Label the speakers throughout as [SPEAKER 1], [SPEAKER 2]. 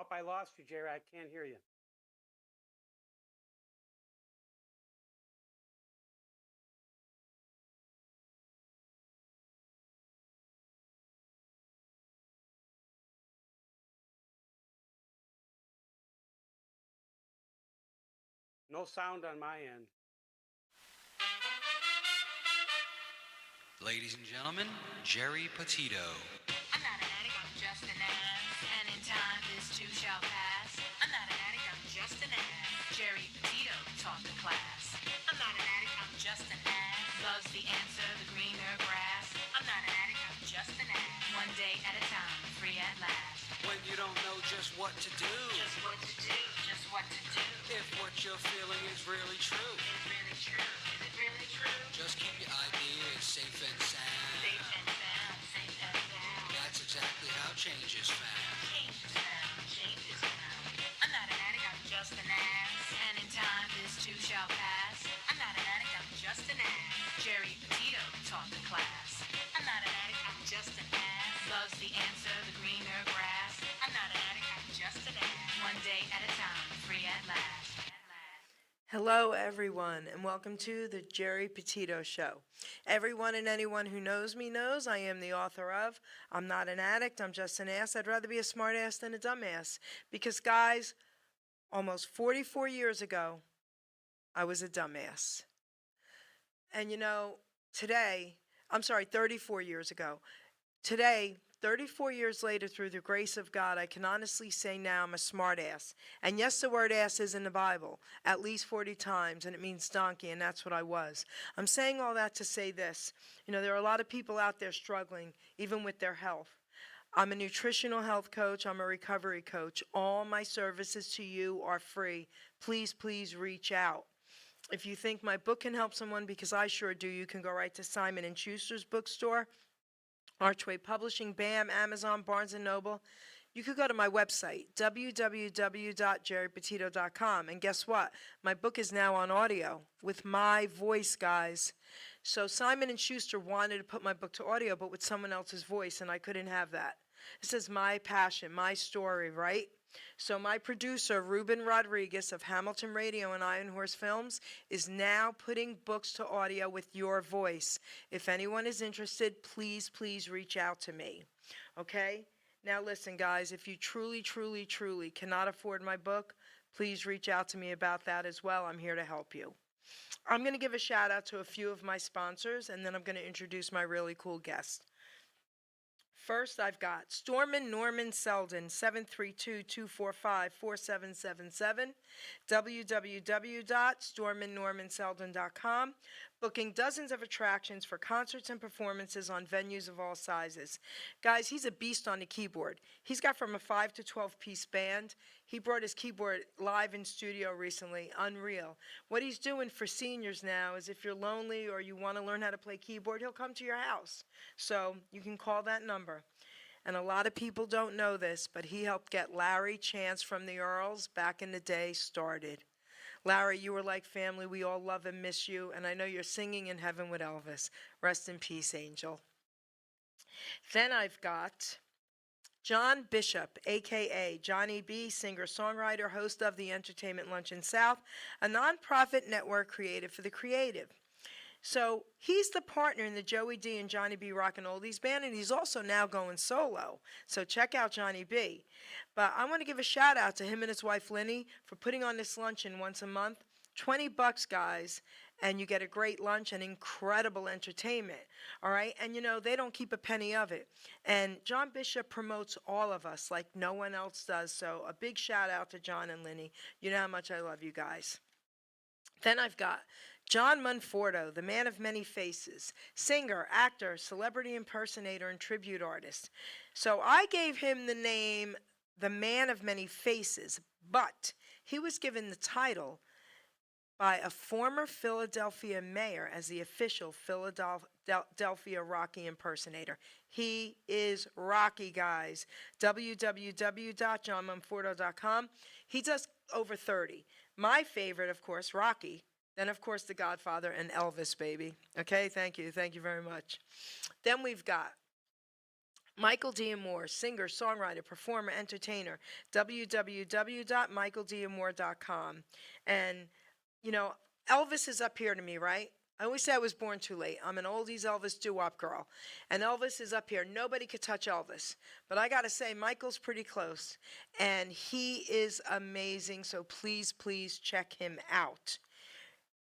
[SPEAKER 1] Oh, I lost you, Jerry. I can't hear you. No sound on my end.
[SPEAKER 2] Ladies and gentlemen, Geri Petito.
[SPEAKER 3] I'm not an addict, I'm just an ass. And in time, this too shall pass. I'm not an addict, I'm just an ass. Geri Petito taught the class. I'm not an addict, I'm just an ass. Love's the answer, the greener grass. I'm not an addict, I'm just an ass. One day at a time, free at last.
[SPEAKER 2] When you don't know just what to do,
[SPEAKER 3] Just what to do, just what to do.
[SPEAKER 2] if what you're feeling is really true,
[SPEAKER 3] Is it really true? Is it really true?
[SPEAKER 2] just keep your ideas safe and sound.
[SPEAKER 3] Safe and sound, safe and sound.
[SPEAKER 2] That's exactly how change is found.
[SPEAKER 3] Change is found, change is found. I'm not an addict, I'm just an ass. And in time, this too shall pass. I'm not an addict, I'm just an ass. Geri Petito taught the class. I'm not an addict, I'm just an ass. Love's the answer, the greener grass. I'm not an addict, I'm just an ass. One day at a time, free at last.
[SPEAKER 4] Hello, everyone, and welcome to the Geri Petito Show. Everyone and anyone who knows me knows I am the author of I'm Not an Addict, I'm Just an Ass. I'd rather be a smart ass than a dumb ass. Because, guys, almost 44 years ago, I was a dumbass. And, today, 34 years ago, today, 34 years later, through the grace of God, I can honestly say now I'm a smart ass. And yes, the word ass is in the Bible at least 40 times, and it means donkey, and that's what I was. I'm saying all that to say this. There are a lot of people out there struggling, even with their health. I'm a nutritional health coach. I'm a recovery coach. All my services to you are free. Please, please reach out. If you think my book can help someone, because I sure do, you can go right to Simon & Schuster's bookstore, Archway Publishing, BAM, Amazon, Barnes & Noble. You could go to my website, www.geripetito.com, and guess what? My book is now on audio with my voice, guys. So Simon & Schuster wanted to put my book to audio, but with someone else's voice, and I couldn't have that. This is my passion, my story, right? So my producer, Ruben Rodriguez of Hamilton Radio and Iron Horse Films, is now putting books to audio with your voice. If anyone is interested, please, please reach out to me. Okay? Now listen, guys, if you truly, truly, truly cannot afford my book, please reach out to me about that as well. I'm here to help you. I'm going to give a shout out to a few of my sponsors, and then I'm going to introduce my really cool guest. First, I've got Stormin Norman Selden, 732-245-4777, www.storminnormanselden.com, booking dozens of attractions for concerts and performances on venues of all sizes. Guys, he's a beast on the keyboard. He's got from a 5 to 12-piece band. He brought his keyboard live in studio recently. Unreal. What he's doing for seniors now is if you're lonely or you want to learn how to play keyboard, he'll come to your house. So you can call that number. And a lot of people don't know this, but he helped get Larry Chance from the Earls back in the day started. Larry, you were like family. We all love and miss you. And I know you're singing in heaven with Elvis. Rest in peace, Angel. Then I've got John Bishop, a.k.a. Johnny B., singer-songwriter, host of the Entertainment Luncheon South, a nonprofit network created for the creative. So he's the partner in the Joey D and Johnny B Rockin' Oldies band, and he's also now going solo. So check out Johnny B. But I want to give a shout out to him and his wife Linny for putting on this luncheon once a month. $20, guys, and you get a great lunch and incredible entertainment. All right, and they don't keep a penny of it. And John Bishop promotes all of us like no one else does. So a big shout out to John and Linny. You know how much I love you guys. Then I've got John Monforto, the man of many faces, singer, actor, celebrity impersonator, and tribute artist. So I gave him the name the man of many faces, but he was given the title by a former Philadelphia mayor as the official Philadelphia Rocky impersonator. He is Rocky, guys. www.johnmonforto.com. He does over 30. My favorite, of course, Rocky. Then, of course, The Godfather and Elvis, baby. Okay, thank you. Thank you very much. Then we've got Michael Diamore, singer, songwriter, performer, entertainer, www.michaeldiamore.com. And, you know, Elvis is up here to me, right? I always say I was born too late. I'm an oldies Elvis doo-wop girl. And Elvis is up here. Nobody could touch Elvis. But I got to say, Michael's pretty close. And he is amazing. So please, please check him out.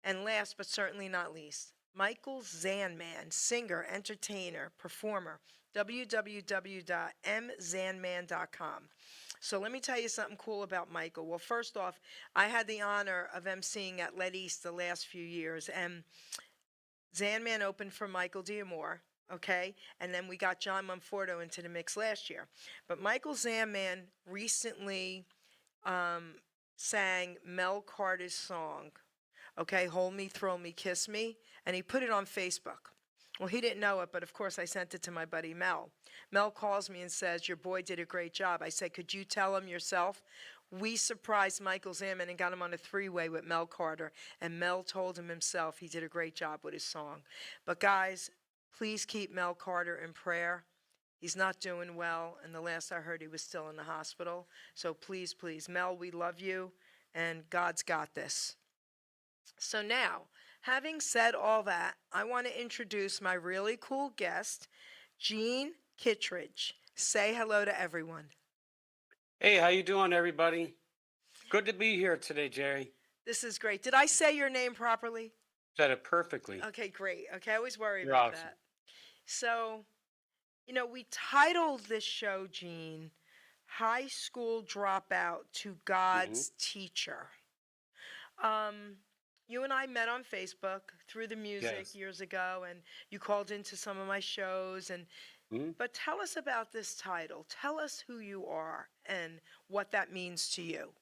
[SPEAKER 4] And last but certainly not least, Michael Zanman, singer, entertainer, performer, www.mzanman.com. So let me tell you something cool about Michael. Well, first off, I had the honor of emceeing at Let East the last few years, and Zanman opened for Michael Diamore, okay? And then we got John Monforto into the mix last year. But Michael Zanman recently sang Mel Carter's song, okay, Hold Me, Thrill Me, Kiss Me, and he put it on Facebook. Well, he didn't know it, but of course I sent it to my buddy Mel. Mel calls me and says, your boy did a great job. I said, could you tell him yourself? We surprised Michael Zaman and got him on a three-way with Mel Carter, and Mel told him himself he did a great job with his song. But guys, please keep Mel Carter in prayer. He's not doing well, and the last I heard he was still in the hospital. So please, please, Mel, we love you, and God's got this. So now, having said all that, I want to introduce my really cool guest, Geri Kittredge. Say hello to everyone.
[SPEAKER 1] Hey, how you doing, everybody? Good to be here today, Jerry.
[SPEAKER 4] This is great. Did I say your name properly?
[SPEAKER 1] Said it perfectly.
[SPEAKER 4] Okay, great. Okay, I always worry
[SPEAKER 1] You're
[SPEAKER 4] about
[SPEAKER 1] awesome.
[SPEAKER 4] that. So, we titled this show, Gene, High School Dropout to God's Teacher. You and I met on Facebook through the music
[SPEAKER 1] Yes.
[SPEAKER 4] years ago, and you called into some of my shows. But tell us about this title. Tell us who you are and what that means to you.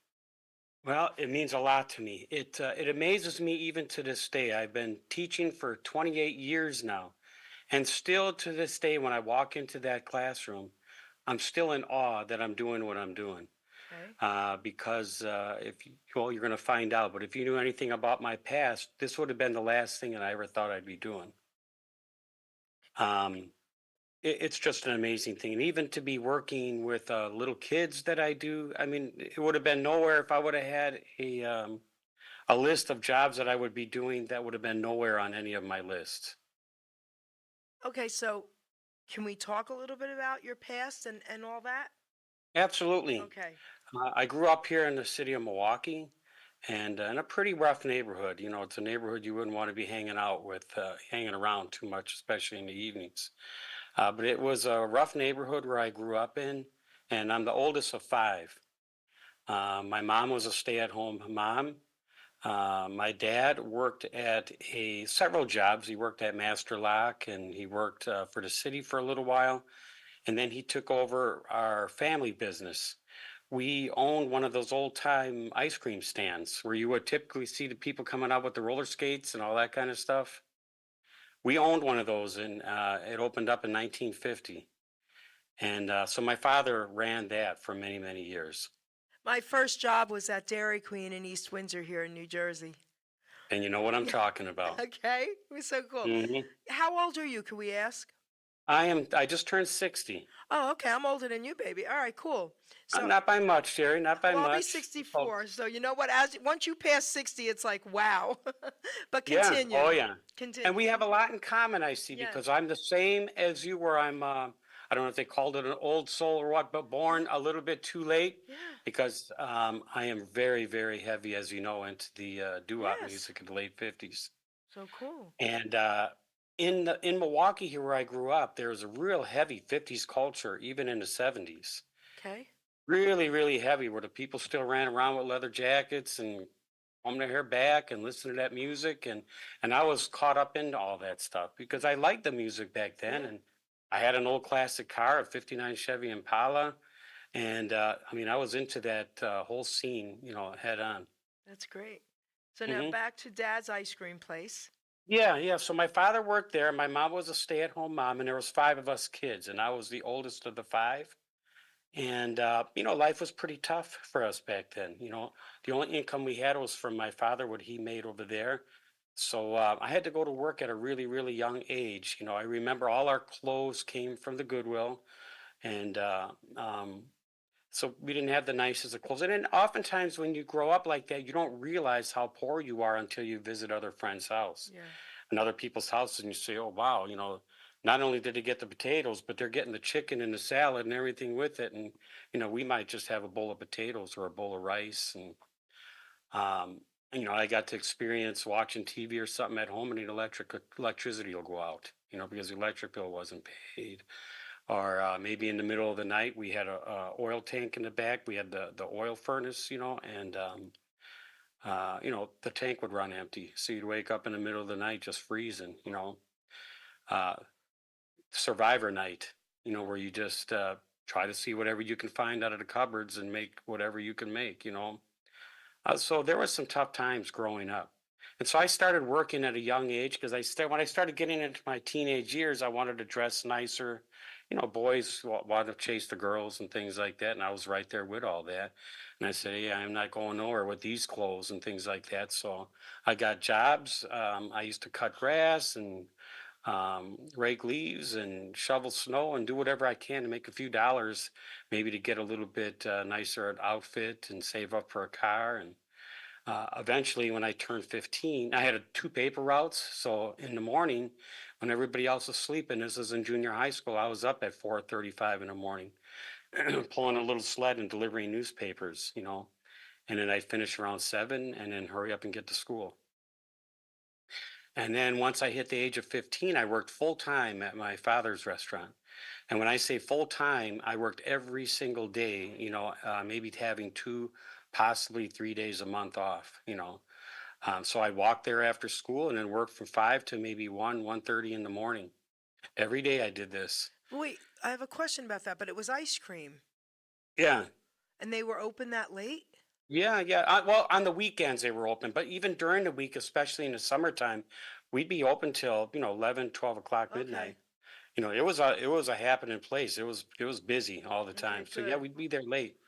[SPEAKER 1] Well, it means a lot to me. It amazes me even to this day. I've been teaching for 28 years now, and still to this day, when I walk into that classroom, I'm still in awe that I'm doing what I'm doing.
[SPEAKER 4] Okay.
[SPEAKER 1] Because well, you're going to find out. But if you knew anything about my past, this would have been the last thing that I ever thought I'd be doing. It's just an amazing thing. And even to be working with little kids that I do, I mean, it would have been nowhere if I would have had a list of jobs that I would be doing. That would have been nowhere on any of my lists.
[SPEAKER 4] Okay, so can we talk a little bit about your past and all that?
[SPEAKER 1] Absolutely.
[SPEAKER 4] Okay.
[SPEAKER 1] I grew up here in the city of Milwaukee, and in a pretty rough neighborhood. You know, it's a neighborhood you wouldn't want to be hanging out with, hanging around too much, especially in the evenings. But it was a rough neighborhood where I grew up in, and I'm the oldest of five. My mom was a stay-at-home mom. My dad worked at several jobs. He worked at Master Lock, and he worked for the city for a little while, and then he took over our family business. We owned one of those old-time ice cream stands where you would typically see the people coming out with the roller skates and all that kind of stuff. We owned one of those, and it opened up in 1950. And so my father ran that for many, many years.
[SPEAKER 4] My first job was at Dairy Queen in East Windsor here in New Jersey.
[SPEAKER 1] And you know what I'm talking about.
[SPEAKER 4] Okay, it was so cool.
[SPEAKER 1] hmm
[SPEAKER 4] How old are you, can we ask?
[SPEAKER 1] I just turned 60.
[SPEAKER 4] Oh, okay, I'm older than you, baby. All right, cool. So,
[SPEAKER 1] Not by much, Jerry, not by
[SPEAKER 4] well, I'll be
[SPEAKER 1] much.
[SPEAKER 4] 64. So you know what? Once you pass 60, it's like wow. But
[SPEAKER 1] Yeah,
[SPEAKER 4] continue.
[SPEAKER 1] oh yeah.
[SPEAKER 4] Continue.
[SPEAKER 1] And we have a lot in common, I see,
[SPEAKER 4] Yes.
[SPEAKER 1] because I'm the same as you, where I don't know if they called it an old soul or what, but born a little bit too late,
[SPEAKER 4] Yeah.
[SPEAKER 1] because I am very, very heavy, as you know, into the doo-wop
[SPEAKER 4] Yes.
[SPEAKER 1] music of the late 50s.
[SPEAKER 4] So cool.
[SPEAKER 1] And in Milwaukee here, where I grew up, there was a real heavy 50s culture, even in the 70s.
[SPEAKER 4] Okay.
[SPEAKER 1] Really, really heavy, where the people still ran around with leather jackets and combed their hair back and listened to that music. And I was caught up into all that stuff because I liked the music back then.
[SPEAKER 4] Yeah.
[SPEAKER 1] And I had an old classic car, a 59 Chevy Impala. And I mean, I was into that whole scene, head on.
[SPEAKER 4] That's great. So now
[SPEAKER 1] hmm
[SPEAKER 4] back to Dad's ice cream place.
[SPEAKER 1] Yeah, yeah. So my father worked there. My mom was a stay-at-home mom, and there was five of us kids, and I was the oldest of the five. And life was pretty tough for us back then. The only income we had was from my father, what he made over there. So I had to go to work at a really, really young age. I remember all our clothes came from the Goodwill. And so we didn't have the nicest of clothes. And then oftentimes when you grow up like that, you don't realize how poor you are until you visit other friends' house
[SPEAKER 4] Yeah.
[SPEAKER 1] and other people's houses, and you say, "Oh wow, not only did they get the potatoes, but they're getting the chicken and the salad and everything with it." And we might just have a bowl of potatoes or a bowl of rice, um, I got to experience watching TV or something at home, and the electricity will go out, because the electric bill wasn't paid. Or maybe in the middle of the night, we had a oil tank in the back. We had the oil furnace, and the tank would run empty. So you'd wake up in the middle of the night just freezing. Uh, Survivor night, where you just try to see whatever you can find out of the cupboards and make whatever you can make. So there was some tough times growing up. And so I started working at a young age because when I started getting into my teenage years, I wanted to dress nicer. Boys wanted to chase the girls and things like that. And I was right there with all that. And I said, yeah, I'm not going nowhere with these clothes and things like that. So I got jobs. I used to cut grass and rake leaves and shovel snow and do whatever I can to make a few dollars, maybe to get a little bit nicer outfit and save up for a car. And eventually, when I turned 15, I had two paper routes. So in the morning, when everybody else was sleeping, this was in junior high school, I was up at 4:35 in the morning, pulling a little sled and delivering newspapers. And then I'd finish around 7 and then hurry up and get to school. And then once I hit the age of 15, I worked full time at my father's restaurant. And when I say full time, I worked every single day, maybe having 2, possibly 3 days a month off. So I walked there after school and then worked from 5 to maybe 1:30 in the morning. Every day I did this.
[SPEAKER 4] Wait, I have a question about that, but it was ice cream,
[SPEAKER 1] Yeah.
[SPEAKER 4] and they were open that late?
[SPEAKER 1] Yeah, yeah. Well, on the weekends they were open, but even during the week, especially in the summertime, we'd be open till, 11, 12 o'clock
[SPEAKER 4] Okay.
[SPEAKER 1] midnight. It was a happening place. It was busy all the
[SPEAKER 4] Okay,
[SPEAKER 1] time. So yeah,
[SPEAKER 4] good.
[SPEAKER 1] we'd be there late.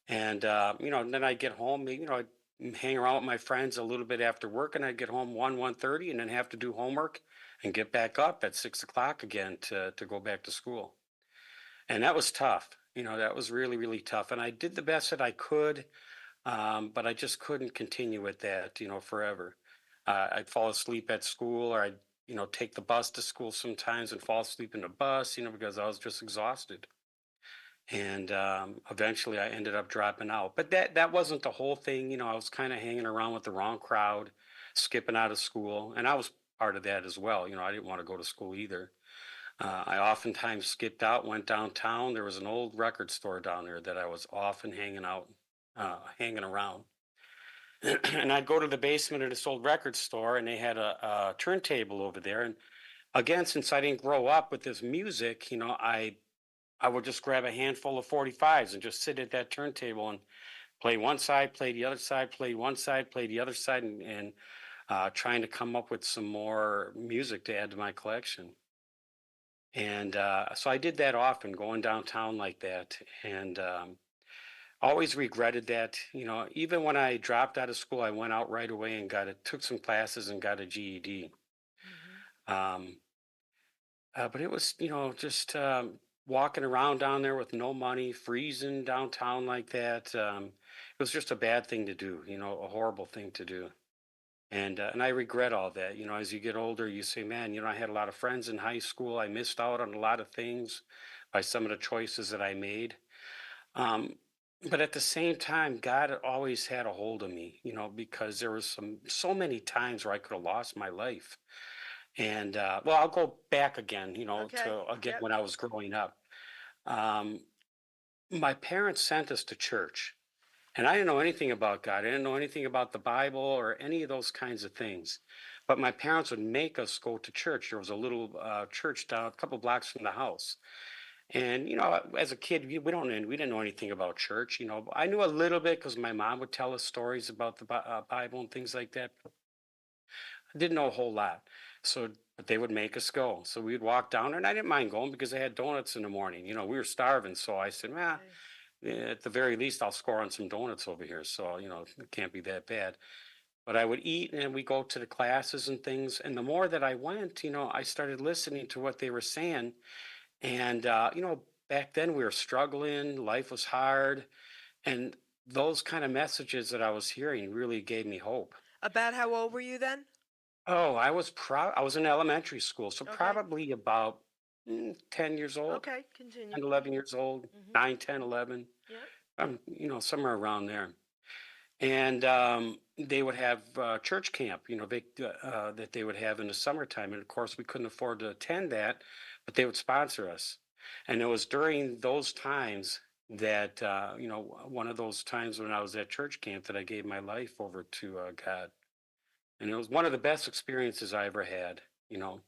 [SPEAKER 1] And and then I'd get home, I'd hang around with my friends a little bit after work, and I'd get home 1:30, and then have to do homework and get back up at 6 o'clock again to go back to school. And that was tough. That was really, really tough. And I did the best that I could, but I just couldn't continue with that, forever. I'd fall asleep at school, or I'd take the bus to school sometimes and fall asleep in the bus, because I was just exhausted. And eventually I ended up dropping out, but that wasn't the whole thing. I was kind of hanging around with the wrong crowd, skipping out of school, and I was part of that as well. I didn't want to go to school either. I oftentimes skipped out, went downtown. There was an old record store down there that I was often hanging around. And I'd go to the basement of this old record store, and they had a turntable over there. And again, since I didn't grow up with this music, I would just grab a handful of 45s and just sit at that turntable and play one side, play the other side, play one side, play the other side, and trying to come up with some more music to add to my collection. And so I did that often, going downtown like that, and always regretted that. Even when I dropped out of school, I went out right away and took some classes and got a GED.
[SPEAKER 4] Hmm.
[SPEAKER 1] Um, but it was, just walking around down there with no money, freezing downtown like that. It was just a bad thing to do, a horrible thing to do. And I regret all that. As you get older, you say, man, I had a lot of friends in high school. I missed out on a lot of things by some of the choices that I made. Um, but at the same time, God always had a hold of me, because there was so many times where I could have lost my life. And well, I'll go back again,
[SPEAKER 4] Okay.
[SPEAKER 1] to again
[SPEAKER 4] Yep.
[SPEAKER 1] when I was growing up. Um, my parents sent us to church, and I didn't know anything about God. I didn't know anything about the Bible or any of those kinds of things. But my parents would make us go to church. There was a little church down a couple blocks from the house. And as a kid, we didn't know anything about church. I knew a little bit because my mom would tell us stories about the Bible and things like that. I didn't know a whole lot. So, but they would make us go. So we'd walk down there, and I didn't mind going because they had donuts in the morning. We were starving. So I said, well,
[SPEAKER 4] Okay.
[SPEAKER 1] at the very least, I'll score on some donuts over here. So, it can't be that bad. But I would eat, and we go to the classes and things. And the more that I went, I started listening to what they were saying. And, back then we were struggling, life was hard, and those kind of messages that I was hearing really gave me hope.
[SPEAKER 4] About how old were you then?
[SPEAKER 1] Oh, I was in elementary school, so
[SPEAKER 4] Okay.
[SPEAKER 1] probably about 10 years old,
[SPEAKER 4] Okay, continue.
[SPEAKER 1] 10, 11 years old,
[SPEAKER 4] Mhm.
[SPEAKER 1] 9, 10, 11.
[SPEAKER 4] Yep.
[SPEAKER 1] Somewhere around there. And they would have church camp, that they would have in the summertime. And of course, we couldn't afford to attend that, but they would sponsor us. And it was during those times that, one of those times when I was at church camp that I gave my life over to God. And it was one of the best experiences I ever had, you know.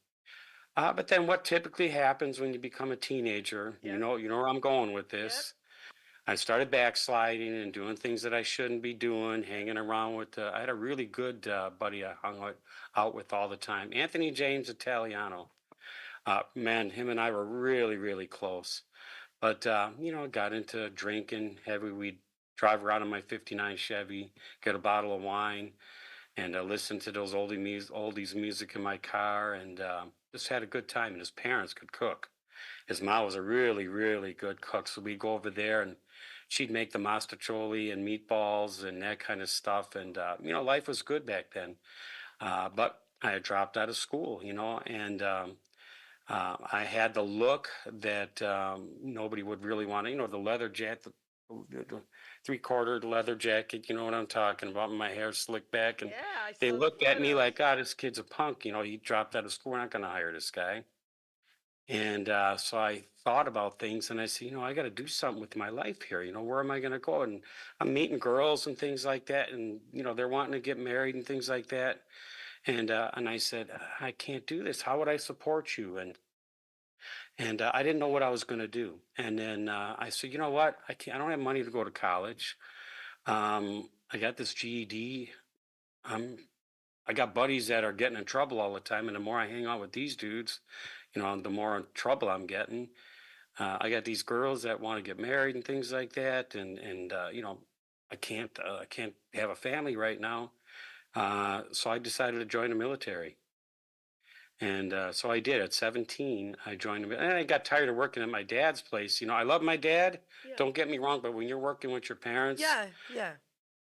[SPEAKER 1] But then what typically happens when you become a teenager,
[SPEAKER 4] Yep.
[SPEAKER 1] you know where I'm going with
[SPEAKER 4] Yep.
[SPEAKER 1] this. I started backsliding and doing things that I shouldn't be doing, hanging around with. I had a really good buddy I hung out with all the time, Anthony James Italiano. Man, him and I were really, really close. But got into drinking heavy. We'd drive around in my '59 Chevy, get a bottle of wine, and listen to those oldies music in my car, and just had a good time. And his parents could cook. His mom was a really, really good cook. So we'd go over there and she'd make the mastacholi and meatballs and that kind of stuff. And, life was good back then. But I had dropped out of school, and I had the look that nobody would really want to, the leather jacket, the three-quarter leather jacket, you know what I'm talking about, my hair slicked back. And
[SPEAKER 4] Yeah, I
[SPEAKER 1] they
[SPEAKER 4] saw the
[SPEAKER 1] looked at me
[SPEAKER 4] photos.
[SPEAKER 1] like, God, this kid's a punk. He dropped out of school. We're not going to hire this guy. And so I thought about things and I said, I got to do something with my life here. Where am I going to go? And I'm meeting girls and things like that. And, they're wanting to get married and things like that. And I said, I can't do this. How would I support you? And I didn't know what I was going to do. And then I said, you know what? I don't have money to go to college. I got this GED. Um, I got buddies that are getting in trouble all the time. And the more I hang out with these dudes, the more in trouble I'm getting. I got these girls that want to get married and things like that, and I can't have a family right now. So I decided to join the military, and so I did. At 17, I joined and I got tired of working at my dad's place. I love my dad.
[SPEAKER 4] Yeah.
[SPEAKER 1] Don't get me wrong, but when you're working with your parents,
[SPEAKER 4] Yeah, yeah,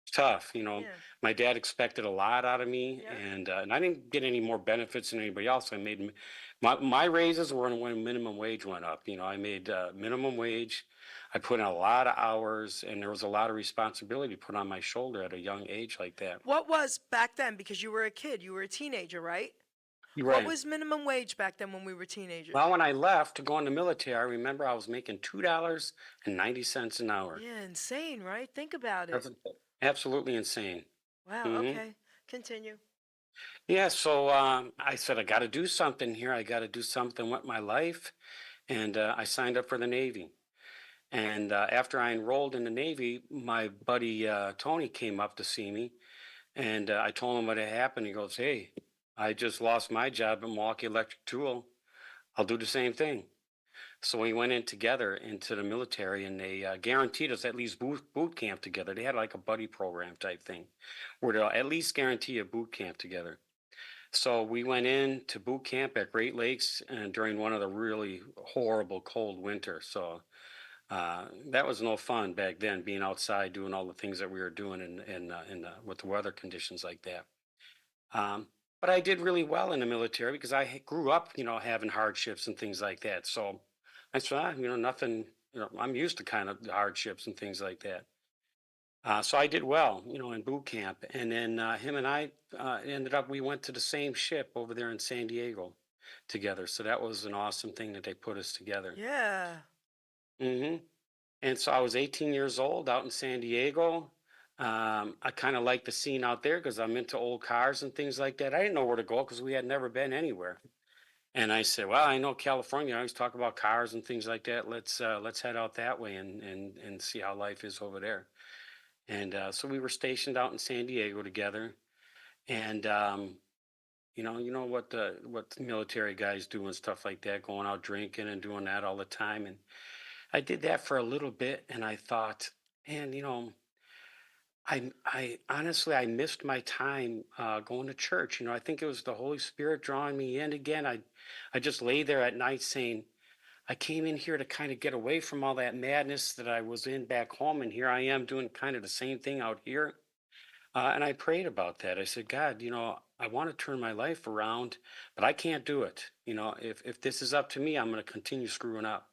[SPEAKER 1] it's tough.
[SPEAKER 4] yeah.
[SPEAKER 1] My dad expected a lot out of me,
[SPEAKER 4] Yep.
[SPEAKER 1] and I didn't get any more benefits than anybody else. My raises were when minimum wage went up. I made minimum wage. I put in a lot of hours, and there was a lot of responsibility put on my shoulder at a young age like that.
[SPEAKER 4] What was back then, because you were a kid, you were a teenager, right?
[SPEAKER 1] You're
[SPEAKER 4] What
[SPEAKER 1] right.
[SPEAKER 4] was minimum wage back then when we were teenagers?
[SPEAKER 1] Well, when I left to go in the military, I remember I was making $2.90 an hour.
[SPEAKER 4] Yeah, insane, right? Think about it.
[SPEAKER 1] That's absolutely insane.
[SPEAKER 4] Wow,
[SPEAKER 1] Hmm.
[SPEAKER 4] okay. Continue.
[SPEAKER 1] Yeah, so I said, I got to do something here. I got to do something with my life. And I signed up for the Navy. And after I enrolled in the Navy, my buddy Tony came up to see me. And I told him what had happened. He goes, Hey, I just lost my job at Milwaukee Electric Tool. I'll do the same thing. So we went in together into the military, and they guaranteed us at least boot camp together. They had like a buddy program type thing where they'll at least guarantee a boot camp together. So we went in to boot camp at Great Lakes and during one of the really horrible cold winters. So that was no fun back then, being outside doing all the things that we were doing with the weather conditions like that. Um, but I did really well in the military because I grew up, having hardships and things like that. So I said, nothing, I'm used to kind of the hardships and things like that. So I did well, in boot camp. And then him and I we went to the same ship over there in San Diego together. So that was an awesome thing that they put us together.
[SPEAKER 4] Yeah.
[SPEAKER 1] Hmm. And so I was 18 years old out in San Diego. I kind of like the scene out there because I'm into old cars and things like that. I didn't know where to go because we had never been anywhere. And I said, "Well, I know California. I always talk about cars and things like that. Let's head out that way and see how life is over there." And so we were stationed out in San Diego together. And you know what the military guys do and stuff like that, going out drinking and doing that all the time. And I did that for a little bit, and I thought, man, I honestly I missed my time going to church. I think it was the Holy Spirit drawing me in again. I just lay there at night saying, I came in here to kind of get away from all that madness that I was in back home, and here I am doing kind of the same thing out here. And I prayed about that. I said, God, I want to turn my life around, but I can't do it. If this is up to me, I'm going to continue screwing up.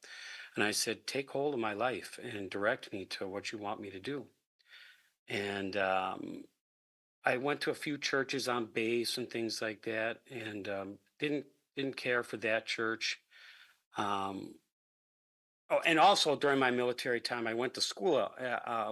[SPEAKER 1] And I said, take hold of my life and direct me to what you want me to do. And I went to a few churches on base and things like that, and didn't care for that church. Um, Oh, and also during my military time, I went to school.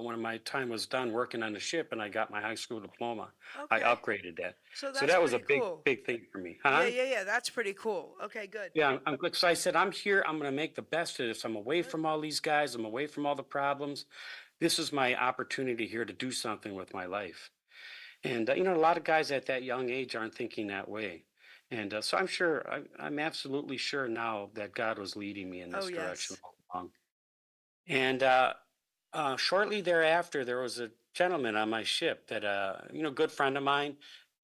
[SPEAKER 1] When my time was done working on the ship, and I got my high school diploma. I
[SPEAKER 4] Okay.
[SPEAKER 1] upgraded that,
[SPEAKER 4] So
[SPEAKER 1] so
[SPEAKER 4] that's
[SPEAKER 1] that was a
[SPEAKER 4] pretty
[SPEAKER 1] big,
[SPEAKER 4] cool.
[SPEAKER 1] big thing for me,
[SPEAKER 4] Yeah,
[SPEAKER 1] huh?
[SPEAKER 4] yeah, yeah. That's pretty cool. Okay, good.
[SPEAKER 1] Yeah, I'm good. So I said, I'm here. I'm going to make the best of this. I'm away
[SPEAKER 4] Good.
[SPEAKER 1] from all these guys. I'm away from all the problems. This is my opportunity here to do something with my life. And a lot of guys at that young age aren't thinking that way. And so I'm sure, I'm absolutely sure now that God was leading me in
[SPEAKER 4] Oh,
[SPEAKER 1] this direction
[SPEAKER 4] yes.
[SPEAKER 1] all along. And shortly thereafter, there was a gentleman on my ship that, good friend of mine.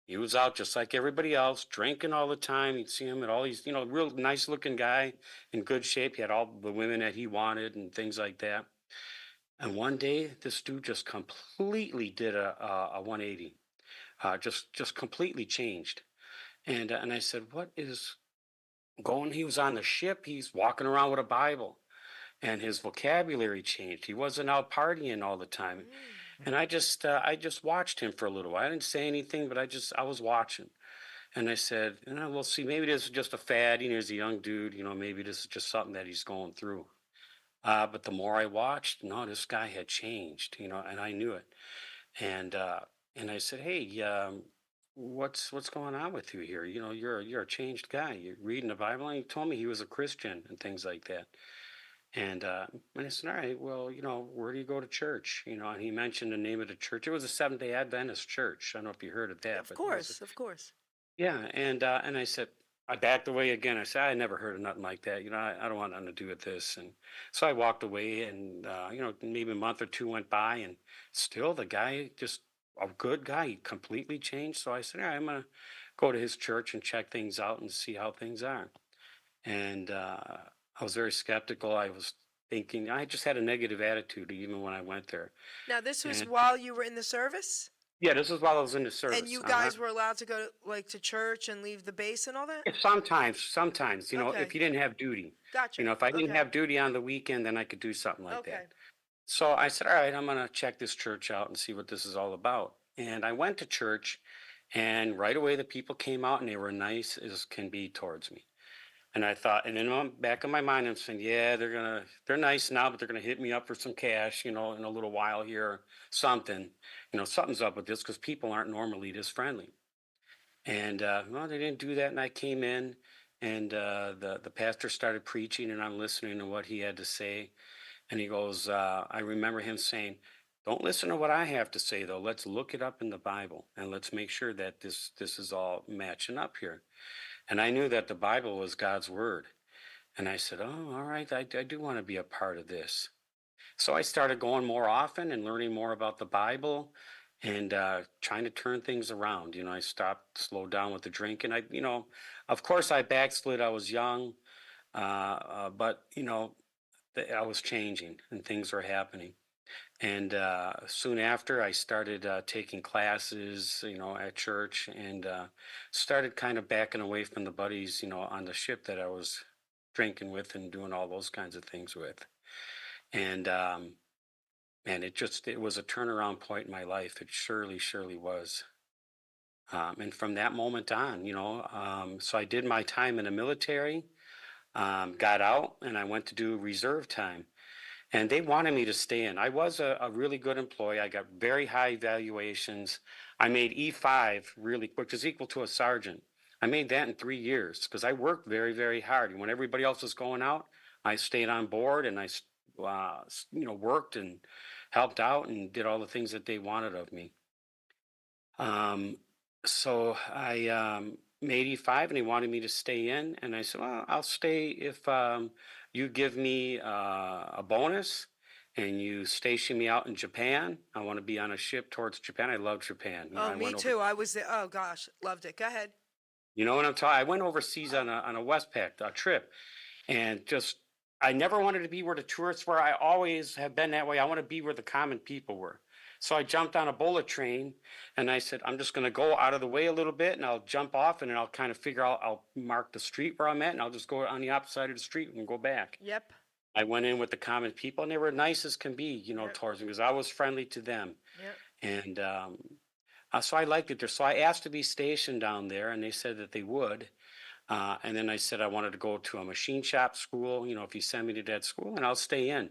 [SPEAKER 1] He was out just like everybody else, drinking all the time. You'd see him at all these, real nice looking guy in good shape. He had all the women that he wanted and things like that. And one day, this dude just completely did a 180, just completely changed. And I said, "What is going?" He was on the ship. He's walking around with a Bible, and his vocabulary changed. He wasn't out partying all the time. And I just watched him for a little while. I didn't say anything, but I was watching. And I said, we'll see. Maybe this is just a fad. He's a young dude. Maybe this is just something that he's going through. But the more I watched, no, this guy had changed. And I knew it. And and I said, hey, what's going on with you here? You're a changed guy. You're reading the Bible. And he told me he was a Christian and things like that. And I said, all right, well, where do you go to church? And he mentioned the name of the church. It was a Seventh-day Adventist church. I don't know if you heard of that,
[SPEAKER 4] Of
[SPEAKER 1] but it was,
[SPEAKER 4] course, of course.
[SPEAKER 1] yeah. And I said, I backed away again. I said, I never heard of nothing like that. I don't want nothing to do with this. And so I walked away, and maybe a month or two went by, and still the guy, just a good guy, he completely changed. So I said, all right, I'm gonna go to his church and check things out and see how things are. And I was very skeptical. I was thinking, I just had a negative attitude even when I went there.
[SPEAKER 4] Now, this was
[SPEAKER 1] And
[SPEAKER 4] while you were in the service?
[SPEAKER 1] yeah, this is while I was in the
[SPEAKER 4] And
[SPEAKER 1] service.
[SPEAKER 4] you guys were allowed to go to church and leave the base and all that?
[SPEAKER 1] Yeah, sometimes,
[SPEAKER 4] Okay.
[SPEAKER 1] if you didn't have duty,
[SPEAKER 4] Gotcha.
[SPEAKER 1] if I didn't
[SPEAKER 4] Okay.
[SPEAKER 1] have duty on the weekend, then I could do something like
[SPEAKER 4] Okay.
[SPEAKER 1] that. So I said, all right, I'm going to check this church out and see what this is all about. And I went to church, and right away the people came out and they were nice as can be towards me. And I thought, and in the back of my mind, I'm saying, yeah, they're nice now, but they're gonna hit me up for some cash, in a little while here, or something. Something's up with this because people aren't normally this friendly. And well, they didn't do that, and I came in, and the pastor started preaching, and I'm listening to what he had to say, and he goes, I remember him saying, "Don't listen to what I have to say, though. Let's look it up in the Bible, and let's make sure that this is all matching up here." And I knew that the Bible was God's word. And I said, oh, all right, I do want to be a part of this. So I started going more often and learning more about the Bible, and trying to turn things around. I stopped, slowed down with the drinking. Of course, I backslid. I was young, but, I was changing and things were happening. And soon after, I started taking classes, at church, and started kind of backing away from the buddies, on the ship that I was drinking with and doing all those kinds of things with. And it was a turnaround point in my life. It surely, surely was. And from that moment on, so I did my time in the military, got out, and I went to do reserve time. And they wanted me to stay in. I was a really good employee. I got very high evaluations. I made E5 really quick, which is equal to a sergeant. I made that in 3 years because I worked very, very hard. And when everybody else was going out, I stayed on board, and worked and helped out and did all the things that they wanted of me. Um, so I made E5, and they wanted me to stay in. And I said, well, I'll stay if you give me a bonus and you station me out in Japan. I want to be on a ship towards Japan. I love Japan.
[SPEAKER 4] Oh,
[SPEAKER 1] I
[SPEAKER 4] me
[SPEAKER 1] went over,
[SPEAKER 4] too. I was there. Oh, gosh. Loved it. Go ahead.
[SPEAKER 1] you know what I'm talking. I went overseas on a Westpac trip, and just I never wanted to be where the tourists were. I always have been that way. I want to be where the common people were. So I jumped on a bullet train and I said, I'm just going to go out of the way a little bit and I'll jump off and then I'll kind of figure out, I'll mark the street where I'm at and I'll just go on the opposite side of the street and go back.
[SPEAKER 4] Yep.
[SPEAKER 1] I went in with the common people and they were nice as can be,
[SPEAKER 4] Yep.
[SPEAKER 1] towards me because I was friendly to them.
[SPEAKER 4] Yep.
[SPEAKER 1] And so I liked it there. So I asked to be stationed down there and they said that they would. And then I said I wanted to go to a machine shop school, if you send me to that school, and I'll stay in.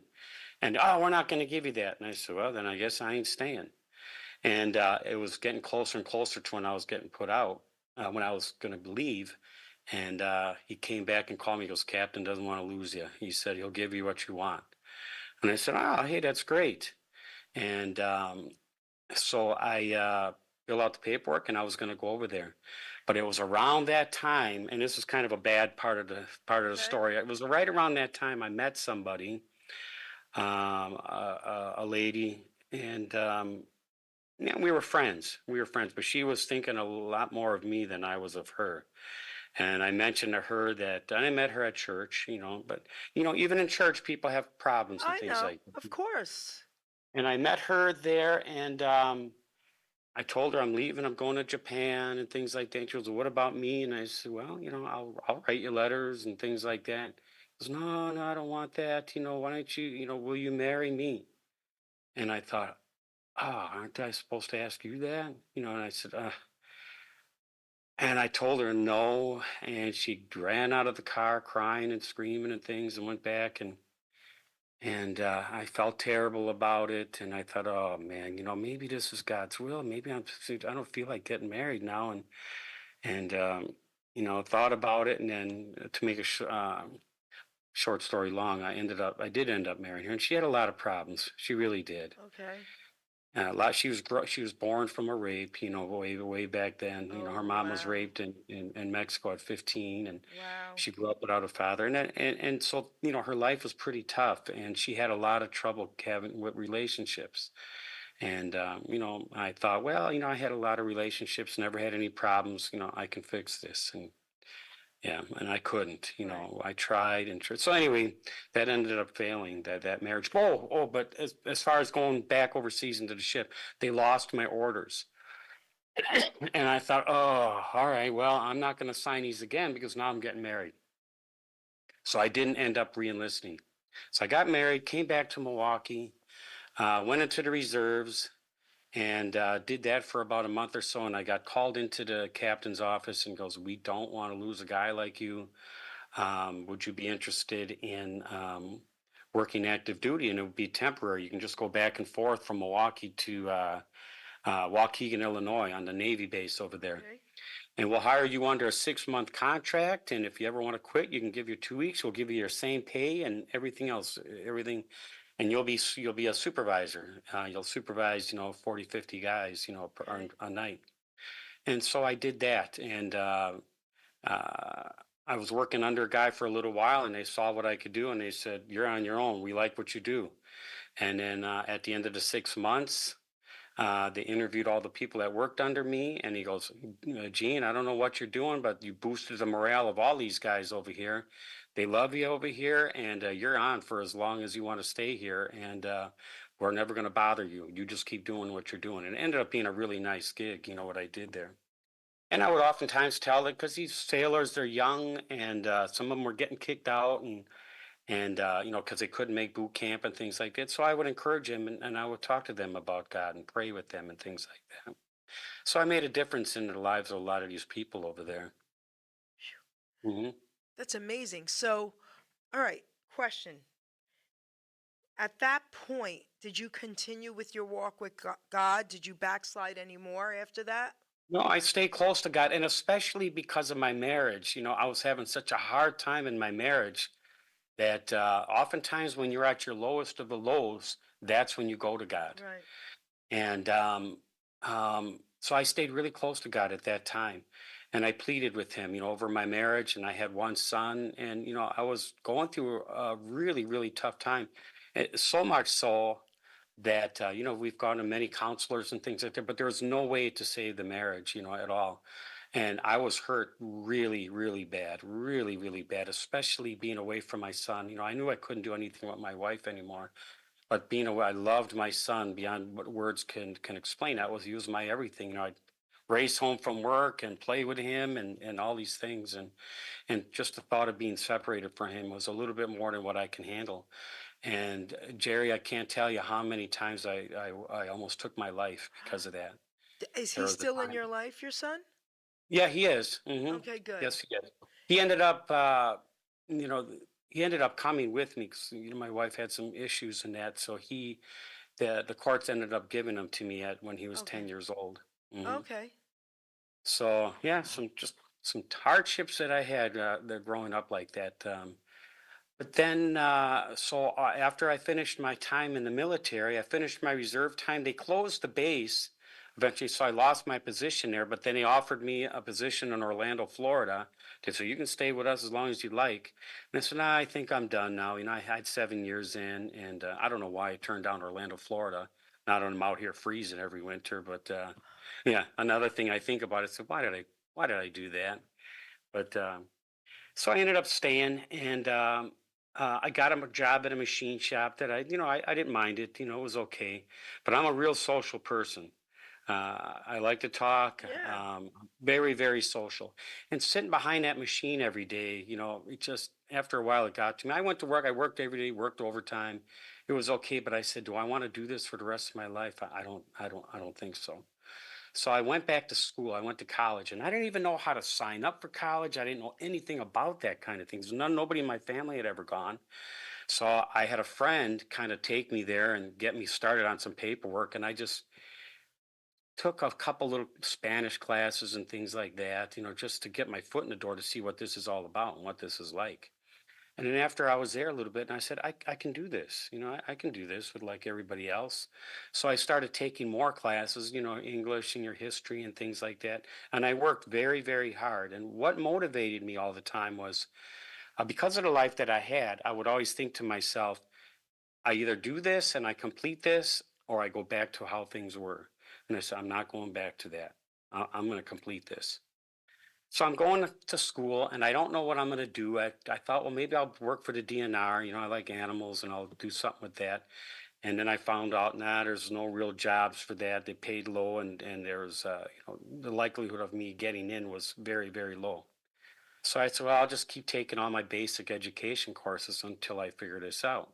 [SPEAKER 1] And, oh, we're not going to give you that. And I said, well, then I guess I ain't staying. And it was getting closer and closer to when I was getting put out, when I was going to leave. And he came back and called me. He goes, Captain doesn't want to lose you. He said, he'll give you what you want. And I said, oh, hey, that's great. And so I filled out the paperwork and I was going to go over there. But it was around that time, and this is kind of a bad part of the
[SPEAKER 4] Okay.
[SPEAKER 1] story. It was right around that time I met somebody, a lady, and yeah, we were friends. We were friends, but she was thinking a lot more of me than I was of her. And I mentioned to her that I met her at church, but even in church, people have problems and
[SPEAKER 4] I
[SPEAKER 1] things
[SPEAKER 4] know.
[SPEAKER 1] like that.
[SPEAKER 4] Of course.
[SPEAKER 1] And I met her there, and I told her I'm leaving, I'm going to Japan and things like that. She goes, well, what about me? And I said, well, I'll write you letters and things like that. She goes, no, no, I don't want that. Why don't you, will you marry me? And I thought, oh, aren't I supposed to ask you that? And I said, and I told her no. And she ran out of the car crying and screaming and things and went back and I felt terrible about it, and I thought, oh man, maybe this is God's will. Maybe I don't feel like getting married now, and thought about it, and then to make a short story long, I did end up marrying her, and she had a lot of problems. She really did.
[SPEAKER 4] Okay.
[SPEAKER 1] A lot. She was born from a rape, way back then.
[SPEAKER 4] Oh,
[SPEAKER 1] Her mom was
[SPEAKER 4] wow.
[SPEAKER 1] raped in Mexico at 15, and
[SPEAKER 4] Wow.
[SPEAKER 1] she grew up without a father, and so her life was pretty tough, and she had a lot of trouble having with relationships. And I thought, well, I had a lot of relationships, never had any problems. I can fix this, and yeah, and I couldn't.
[SPEAKER 4] Right.
[SPEAKER 1] I tried and tried. So anyway, that ended up failing. That marriage. Oh, but as far as going back overseas into the ship, they lost my orders. And I thought, oh, all right, well, I'm not going to sign these again because now I'm getting married. So I didn't end up re-enlisting. So I got married, came back to Milwaukee, went into the reserves, and did that for about a month or so. And I got called into the captain's office and goes, we don't want to lose a guy like you. Would you be interested in working active duty? And it would be temporary. You can just go back and forth from Milwaukee to Waukegan, Illinois, on the Navy base over there.
[SPEAKER 4] Okay.
[SPEAKER 1] And we'll hire you under a 6-month contract. And if you ever want to quit, you can give your 2 weeks. We'll give you your same pay and everything else, everything. And you'll be a supervisor. You'll supervise, 40, 50 guys, a night. And so I did that. And I was working under a guy for a little while, and they saw what I could do, and they said, "You're on your own. We like what you do." And then at the end of the 6 months, they interviewed all the people that worked under me, and he goes, Gene, I don't know what you're doing, but you boosted the morale of all these guys over here. They love you over here, and you're on for as long as you want to stay here, and we're never going to bother you. You just keep doing what you're doing. And it ended up being a really nice gig, what I did there. And I would oftentimes tell it because these sailors, they're young, and some of them were getting kicked out, and because they couldn't make boot camp and things like that. So I would encourage them, and I would talk to them about God and pray with them and things like that. So I made a difference in the lives of a lot of these people over there. Hmm.
[SPEAKER 4] That's amazing. So, all right, question. At that point, did you continue with your walk with God? Did you backslide anymore after that?
[SPEAKER 1] No, I stay close to God, and especially because of my marriage. I was having such a hard time in my marriage that oftentimes when you're at your lowest of the lows, that's when you go to God.
[SPEAKER 4] Right.
[SPEAKER 1] And so I stayed really close to God at that time. And I pleaded with him, over my marriage. And I had one son. And, I was going through a really, really tough time. So much so that, we've gone to many counselors and things like that, but there was no way to save the marriage, at all. And I was hurt really, really bad, really, really bad, especially being away from my son. I knew I couldn't do anything with my wife anymore, but being away, I loved my son beyond what words can explain. He was my everything. I'd race home from work and play with him and all these things. And just the thought of being separated from him was a little bit more than what I can handle. And Jerry, I can't tell you how many times I almost took my life because of that.
[SPEAKER 4] Is
[SPEAKER 1] There
[SPEAKER 4] he
[SPEAKER 1] was a
[SPEAKER 4] still in
[SPEAKER 1] time.
[SPEAKER 4] your life, your son?
[SPEAKER 1] Yeah, he is.
[SPEAKER 4] Okay, good.
[SPEAKER 1] Yes, he is. He ended up, you know, he ended up coming with me because my wife had some issues in that. So the courts ended up giving him to me at when he was 10
[SPEAKER 4] Okay.
[SPEAKER 1] years old. hmm
[SPEAKER 4] Okay.
[SPEAKER 1] So yeah, some hardships that I had that growing up like that. But then, after I finished my time in the military, I finished my reserve time. They closed the base eventually, so I lost my position there. But then they offered me a position in Orlando, Florida. They said, you can stay with us as long as you like. And I said, nah, I think I'm done now. I had 7 years in, and I don't know why I turned down Orlando, Florida. Not that I'm out here freezing every winter, but yeah, another thing I think about is, so why did I do that? But so I ended up staying, and I got him a job at a machine shop that I didn't mind it. It was okay. But I'm a real social person. I like to talk.
[SPEAKER 4] Yeah.
[SPEAKER 1] Very, very social. And sitting behind that machine every day, it just after a while it got to me. I went to work. I worked every day, worked overtime. It was okay, but I said, do I want to do this for the rest of my life? I don't think so. So I went back to school. I went to college, and I didn't even know how to sign up for college. I didn't know anything about that kind of things. Nobody in my family had ever gone. So I had a friend kind of take me there and get me started on some paperwork, and I just took a couple little Spanish classes and things like that, just to get my foot in the door to see what this is all about and what this is like. And then after I was there a little bit, and I said, I can do this. I can do this with like everybody else. So I started taking more classes, English and your history and things like that. And I worked very, very hard. And what motivated me all the time was because of the life that I had, I would always think to myself, I either do this and I complete this, or I go back to how things were. And I said, I'm not going back to that. I'm going to complete this. So I'm going to school and I don't know what I'm going to do. I thought, well, maybe I'll work for the DNR. I like animals and I'll do something with that. And then I found out, nah, there's no real jobs for that. They paid low and there's, the likelihood of me getting in was very, very low. So I said, well, I'll just keep taking all my basic education courses until I figure this out.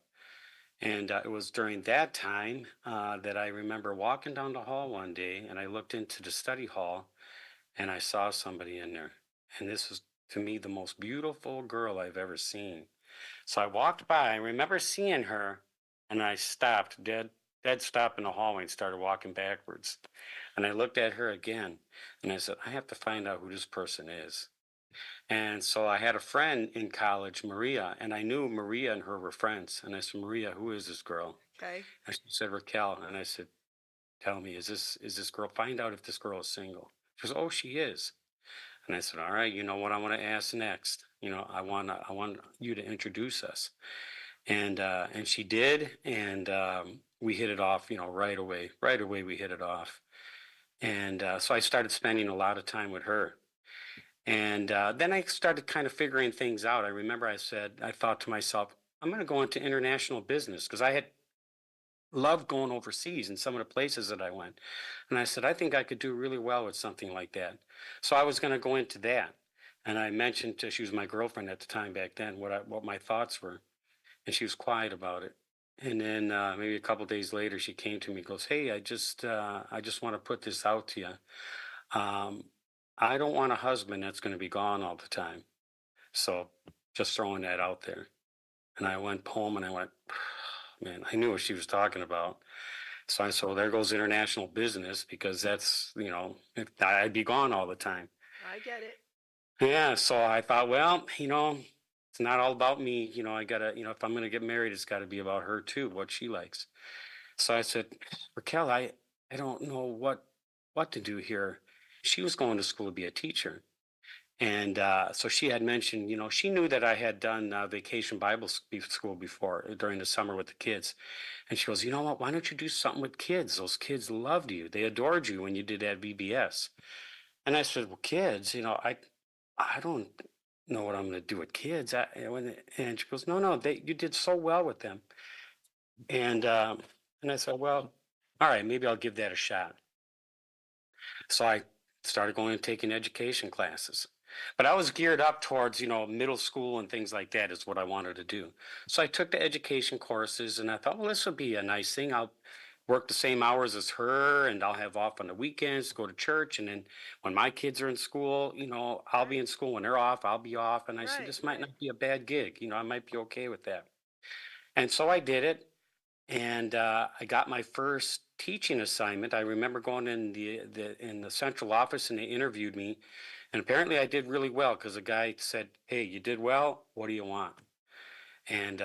[SPEAKER 1] And it was during that time that I remember walking down the hall one day and I looked into the study hall and I saw somebody in there. And this was, to me, the most beautiful girl I've ever seen. So I walked by, I remember seeing her, and I stopped, dead stop in the hallway and started walking backwards. And I looked at her again, and I said, I have to find out who this person is. And so I had a friend in college, Maria, and I knew Maria and her were friends. And I said, Maria, who is this girl?
[SPEAKER 4] Okay.
[SPEAKER 1] And she said, Raquel. And I said, tell me, is this girl, find out if this girl is single. She goes, oh, she is. And I said, all right, you know what I want to ask next? I want you to introduce us. And she did, and we hit it off, right away. Right away, we hit it off. And so I started spending a lot of time with her. And then I started kind of figuring things out. I remember I thought to myself, I'm going to go into international business because I had loved going overseas and some of the places that I went. And I said, I think I could do really well with something like that. So I was going to go into that. And I mentioned she was my girlfriend at the time back then, what my thoughts were. And she was quiet about it. And then maybe a couple of days later, she came to me and goes, hey, I just want to put this out to you. Um, I don't want a husband that's going to be gone all the time. So just throwing that out there. And I went home and I went, man, I knew what she was talking about. So there goes international business because that's, I'd be gone all the time.
[SPEAKER 4] I get it.
[SPEAKER 1] Yeah. So I thought, well, it's not all about me. I gotta, if I'm going to get married, it's got to be about her too, what she likes. So I said, Raquel, I don't know what to do here. She was going to school to be a teacher. And so she had mentioned, she knew that I had done vacation Bible school before during the summer with the kids. And she goes, you know what? Why don't you do something with kids? Those kids loved you. They adored you when you did that VBS. And I said, well, kids, I don't know what I'm going to do with kids. And she goes, no, no, you did so well with them. And, um, and I said, well, all right, maybe I'll give that a shot. So I started going and taking education classes. But I was geared up towards, middle school and things like that is what I wanted to do. So I took the education courses and I thought, well, this will be a nice thing. I'll work the same hours as her and I'll have off on the weekends to go to church. And then when my kids are in school, I'll be in school. When they're off, I'll be off. And I said,
[SPEAKER 4] Right,
[SPEAKER 1] this might
[SPEAKER 4] right.
[SPEAKER 1] not be a bad gig. I might be okay with that. And so I did it. And I got my first teaching assignment. I remember going in the central office, and they interviewed me. And apparently, I did really well because the guy said, "Hey, you did well. What do you want?" And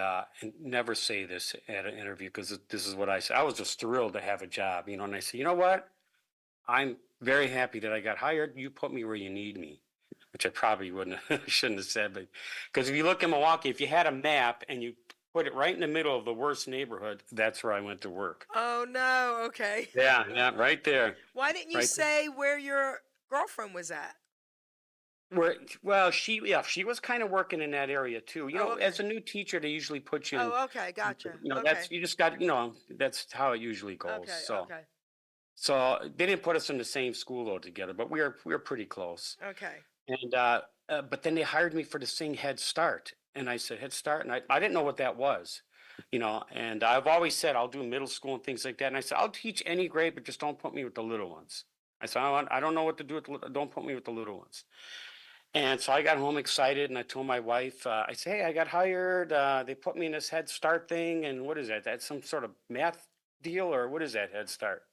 [SPEAKER 1] never say this at an interview because this is what I said. I was just thrilled to have a job, And I said, "You know what? I'm very happy that I got hired. You put me where you need me." Which I probably wouldn't shouldn't have said, but because if you look in Milwaukee, if you had a map and you put it right in the middle of the worst neighborhood, that's where I went to work.
[SPEAKER 4] Oh, no. Okay.
[SPEAKER 1] Yeah, yeah, right there,
[SPEAKER 4] Why didn't you
[SPEAKER 1] right there.
[SPEAKER 4] say where your girlfriend was at?
[SPEAKER 1] Well, she was kind of working in that area too.
[SPEAKER 4] Oh,
[SPEAKER 1] As
[SPEAKER 4] okay.
[SPEAKER 1] a new teacher, they usually put you in.
[SPEAKER 4] Oh, okay. Gotcha. Okay.
[SPEAKER 1] That's you just got. That's how it usually goes.
[SPEAKER 4] Okay.
[SPEAKER 1] So,
[SPEAKER 4] Okay.
[SPEAKER 1] so they didn't put us in the same school though together, but we were pretty close.
[SPEAKER 4] Okay.
[SPEAKER 1] And but then they hired me for the thing Head Start, and I said Head Start, and I didn't know what that was, And I've always said I'll do middle school and things like that, and I said I'll teach any grade, but just don't put me with the little ones. I said I don't know what to do with don't put me with the little ones. And so I got home excited, and I told my wife, I said, hey, I got hired. They put me in this Head Start thing, and what is that? That's some sort of math deal, or what is that Head Start?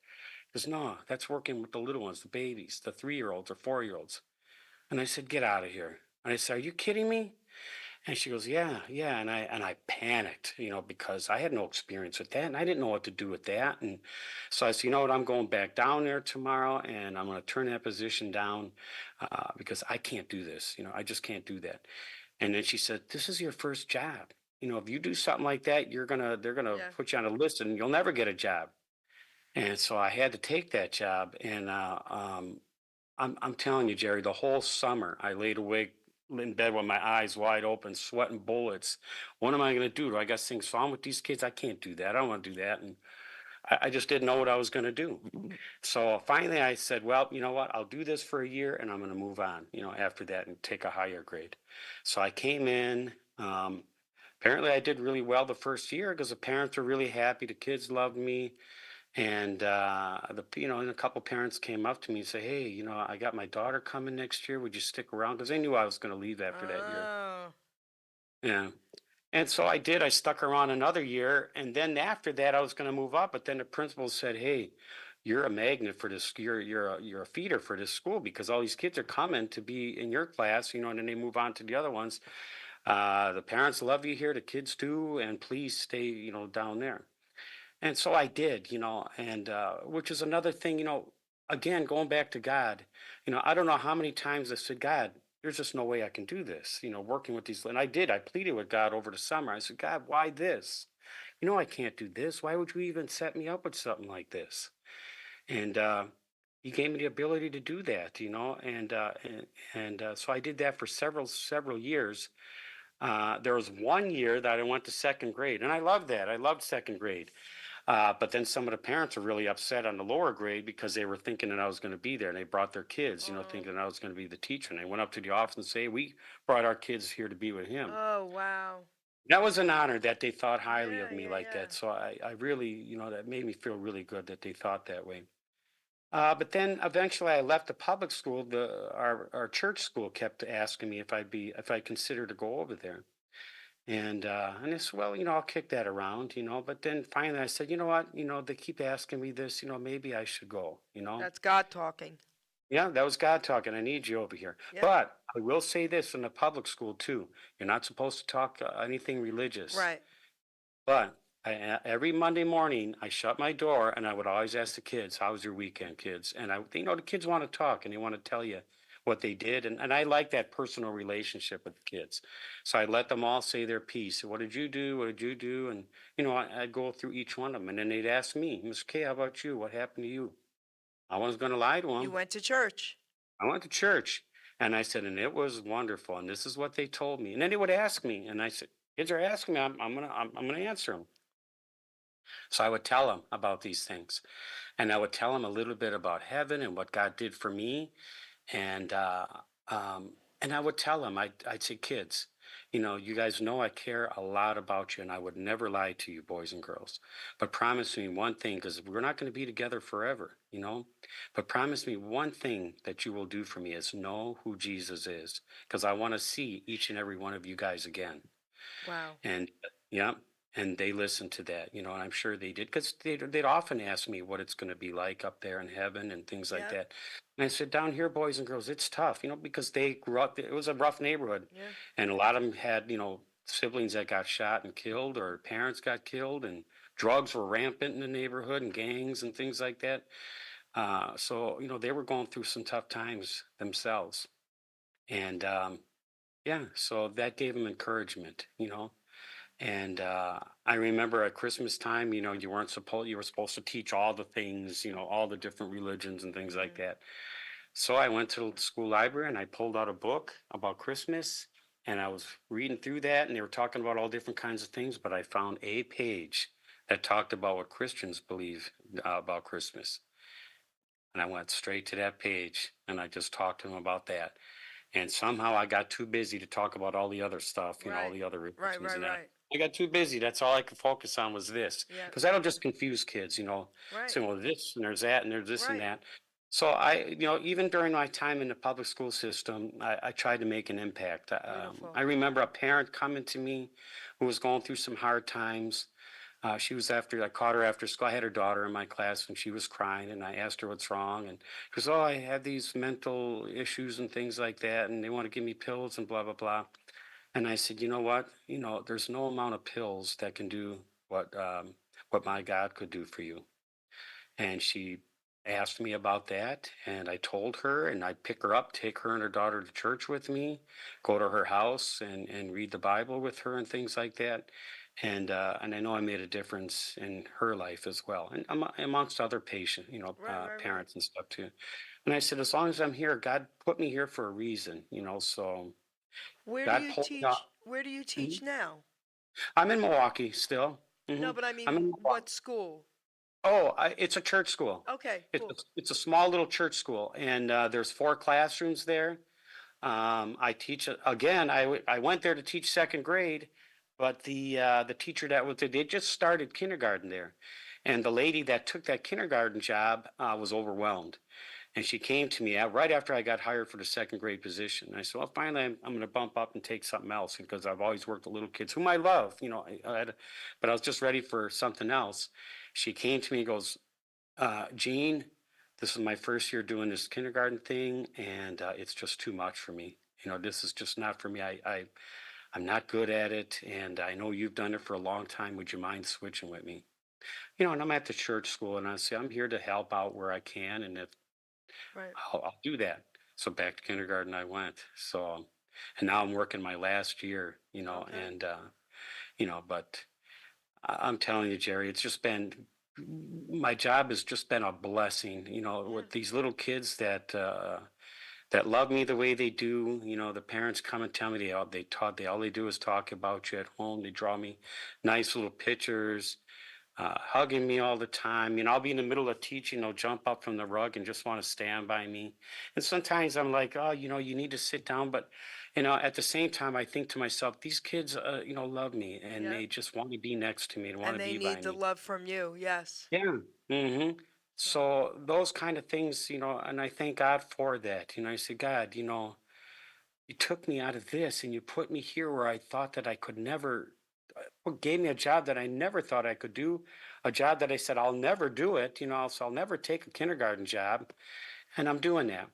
[SPEAKER 1] He goes, no, that's working with the little ones, the babies, the 3-year-olds or 4-year-olds. And I said, get out of here. And I said, are you kidding me? And she goes, yeah, yeah. And I panicked, because I had no experience with that and I didn't know what to do with that. And so I said, you know what, I'm going back down there tomorrow and I'm going to turn that position down because I can't do this. I just can't do that. And then she said, this is your first job. If you do something like that, they're gonna
[SPEAKER 4] Yeah.
[SPEAKER 1] put you on a list and you'll never get a job. And so I had to take that job. And I'm telling you, Jerry, the whole summer I laid awake in bed with my eyes wide open, sweating bullets. What am I going to do? Do I got things wrong with these kids? I can't do that. I don't want to do that. And I just didn't know what I was going to do. So finally I said, well, you know what? I'll do this for a year and I'm going to move on, after that and take a higher grade. So I came in. Apparently I did really well the first year because the parents were really happy. The kids loved me. And and a couple parents came up to me and say, "Hey, I got my daughter coming next year. Would you stick around?" Because they knew I was going to leave after that year.
[SPEAKER 4] Oh.
[SPEAKER 1] Yeah, and so I did. I stuck around another year, and then after that, I was going to move up. But then the principal said, "Hey, you're a magnet for this. You're a feeder for this school because all these kids are coming to be in your class, and then they move on to the other ones. The parents love you here, the kids do, and please stay, down there." And so I did, and which is another thing, again, going back to God, I don't know how many times I said, God, there's just no way I can do this, working with these. And I did, I pleaded with God over the summer. I said, God, why this? I can't do this. Why would you even set me up with something like this? And he gave me the ability to do that, and so I did that for several years. There was one year that I went to second grade, and I loved that. I loved second grade. But then some of the parents were really upset on the lower grade because they were thinking that I was going to be there, and they brought their kids,
[SPEAKER 4] Oh.
[SPEAKER 1] thinking that I was going to be the teacher. And they went up to the office and say, "We brought our kids here to be with him."
[SPEAKER 4] Oh, wow.
[SPEAKER 1] That was an honor that they thought highly
[SPEAKER 4] Yeah,
[SPEAKER 1] of me
[SPEAKER 4] yeah,
[SPEAKER 1] like
[SPEAKER 4] yeah.
[SPEAKER 1] that. So I really, that made me feel really good that they thought that way. But then eventually I left the public school. Our church school kept asking me if I'd consider to go over there. And I said, well, I'll kick that around, But then finally I said, you know what, they keep asking me this, maybe I should go.
[SPEAKER 4] That's God talking.
[SPEAKER 1] Yeah, that was God talking. I need you over here.
[SPEAKER 4] Yep.
[SPEAKER 1] But I will say this in the public school too. You're not supposed to talk anything religious.
[SPEAKER 4] Right.
[SPEAKER 1] But every Monday morning, I shut my door and I would always ask the kids, "How was your weekend, kids?" And the kids want to talk and they want to tell you what they did. And I like that personal relationship with the kids. So I let them all say their piece. What did you do? What did you do? And, I'd go through each one of them. And then they'd ask me, Mr. K, how about you? What happened to you? I wasn't going to lie to
[SPEAKER 4] You
[SPEAKER 1] them.
[SPEAKER 4] went to church.
[SPEAKER 1] I went to church. And I said, and it was wonderful. And this is what they told me. And then they would ask me, and I said, kids are asking me, I'm gonna answer them. So I would tell them about these things, and I would tell them a little bit about heaven and what God did for me, and um, and I would tell them, I'd say, kids, you guys know I care a lot about you, and I would never lie to you, boys and girls. But promise me one thing, because we're not going to be together forever, But promise me one thing that you will do for me is know who Jesus is, because I want to see each and every one of you guys again.
[SPEAKER 4] Wow.
[SPEAKER 1] And yeah, and they listened to that, and I'm sure they did, because they'd often ask me what it's going to be like up there in heaven and things like
[SPEAKER 4] Yep.
[SPEAKER 1] that. And I said, down here, boys and girls, it's tough, because they grew up, it was a rough neighborhood.
[SPEAKER 4] Yeah.
[SPEAKER 1] And a lot of them had, siblings that got shot and killed, or parents got killed, and drugs were rampant in the neighborhood, and gangs and things like that. So, they were going through some tough times themselves. And yeah, so that gave them encouragement. And I remember at Christmas time, you were supposed to teach all the things, all the different religions and things like
[SPEAKER 4] Mm.
[SPEAKER 1] that. So I went to the school library and I pulled out a book about Christmas, and I was reading through that, and they were talking about all different kinds of things, but I found a page that talked about what Christians believe about Christmas. And I went straight to that page and I just talked to them about that. And somehow I got too busy to talk about all the other stuff, all
[SPEAKER 4] Right.
[SPEAKER 1] the other
[SPEAKER 4] Right.
[SPEAKER 1] religions
[SPEAKER 4] Right.
[SPEAKER 1] and that.
[SPEAKER 4] Right.
[SPEAKER 1] I got too busy. That's all I could focus on was this,
[SPEAKER 4] Yeah.
[SPEAKER 1] because that'll just confuse kids,
[SPEAKER 4] Right.
[SPEAKER 1] saying, well, this and there's that and there's this and
[SPEAKER 4] Right.
[SPEAKER 1] that. So even during my time in the public school system, I tried to make an impact.
[SPEAKER 4] Beautiful.
[SPEAKER 1] I remember a parent coming to me who was going through some hard times. She was I caught her after school. I had her daughter in my class and she was crying, and I asked her what's wrong. And she goes, oh, I have these mental issues and things like that. And they want to give me pills and blah, blah, blah. And I said, you know what? There's no amount of pills that can do what my God could do for you. And she asked me about that. And I told her, and I'd pick her up, take her and her daughter to church with me, go to her house and read the Bible with her and things like that. And I know I made a difference in her life as well, and amongst other
[SPEAKER 4] Right. Right. Right.
[SPEAKER 1] parents and stuff too. And I said, as long as I'm here, God put me here for a reason. So
[SPEAKER 4] Where do
[SPEAKER 1] God
[SPEAKER 4] you
[SPEAKER 1] pulled me out.
[SPEAKER 4] teach? Where do you
[SPEAKER 1] Mhm.
[SPEAKER 4] teach now?
[SPEAKER 1] I'm in Milwaukee still.
[SPEAKER 4] No,
[SPEAKER 1] hmm
[SPEAKER 4] but I
[SPEAKER 1] I'm in
[SPEAKER 4] mean,
[SPEAKER 1] Milwaukee.
[SPEAKER 4] what school?
[SPEAKER 1] Oh, it's a church school.
[SPEAKER 4] Okay. Cool.
[SPEAKER 1] It's a small little church school, and there's 4 classrooms there. I teach again. I went there to teach second grade, but the teacher that was there, they just started kindergarten there, and the lady that took that kindergarten job was overwhelmed, and she came to me right after I got hired for the second grade position. And I said, well, finally, I'm going to bump up and take something else, because I've always worked with little kids whom I love, but I was just ready for something else. She came to me and goes, Gene, this is my first year doing this kindergarten thing, and it's just too much for me. This is just not for me. I'm not good at it, and I know you've done it for a long time. Would you mind switching with me? And I'm at the church school, and I say I'm here to help out where I can, and if
[SPEAKER 4] Right.
[SPEAKER 1] I'll do that. So back to kindergarten I went. So, and now I'm working my last year.
[SPEAKER 4] Okay.
[SPEAKER 1] And but I'm telling you, Jerry, it's just been my job has just been a blessing,
[SPEAKER 4] Yeah.
[SPEAKER 1] with these little kids that love me the way they do. The parents come and tell me all they do is talk about you at home. They draw me nice little pictures, hugging me all the time. I'll be in the middle of teaching, they'll jump up from the rug and just want to stand by me. And sometimes I'm like, oh, you need to sit down. But, at the same time, I think to myself, these kids, love me, and
[SPEAKER 4] Yep.
[SPEAKER 1] they just want to be next to me and want
[SPEAKER 4] And
[SPEAKER 1] to
[SPEAKER 4] they
[SPEAKER 1] be by
[SPEAKER 4] need the
[SPEAKER 1] me.
[SPEAKER 4] love from you. Yes.
[SPEAKER 1] Yeah. hmm
[SPEAKER 4] So.
[SPEAKER 1] So those kind of things, and I thank God for that. I say, God, you took me out of this and you put me here where I thought that I could never, gave me a job that I never thought I could do, a job that I said I'll never do it, so I'll never take a kindergarten job, and I'm doing that.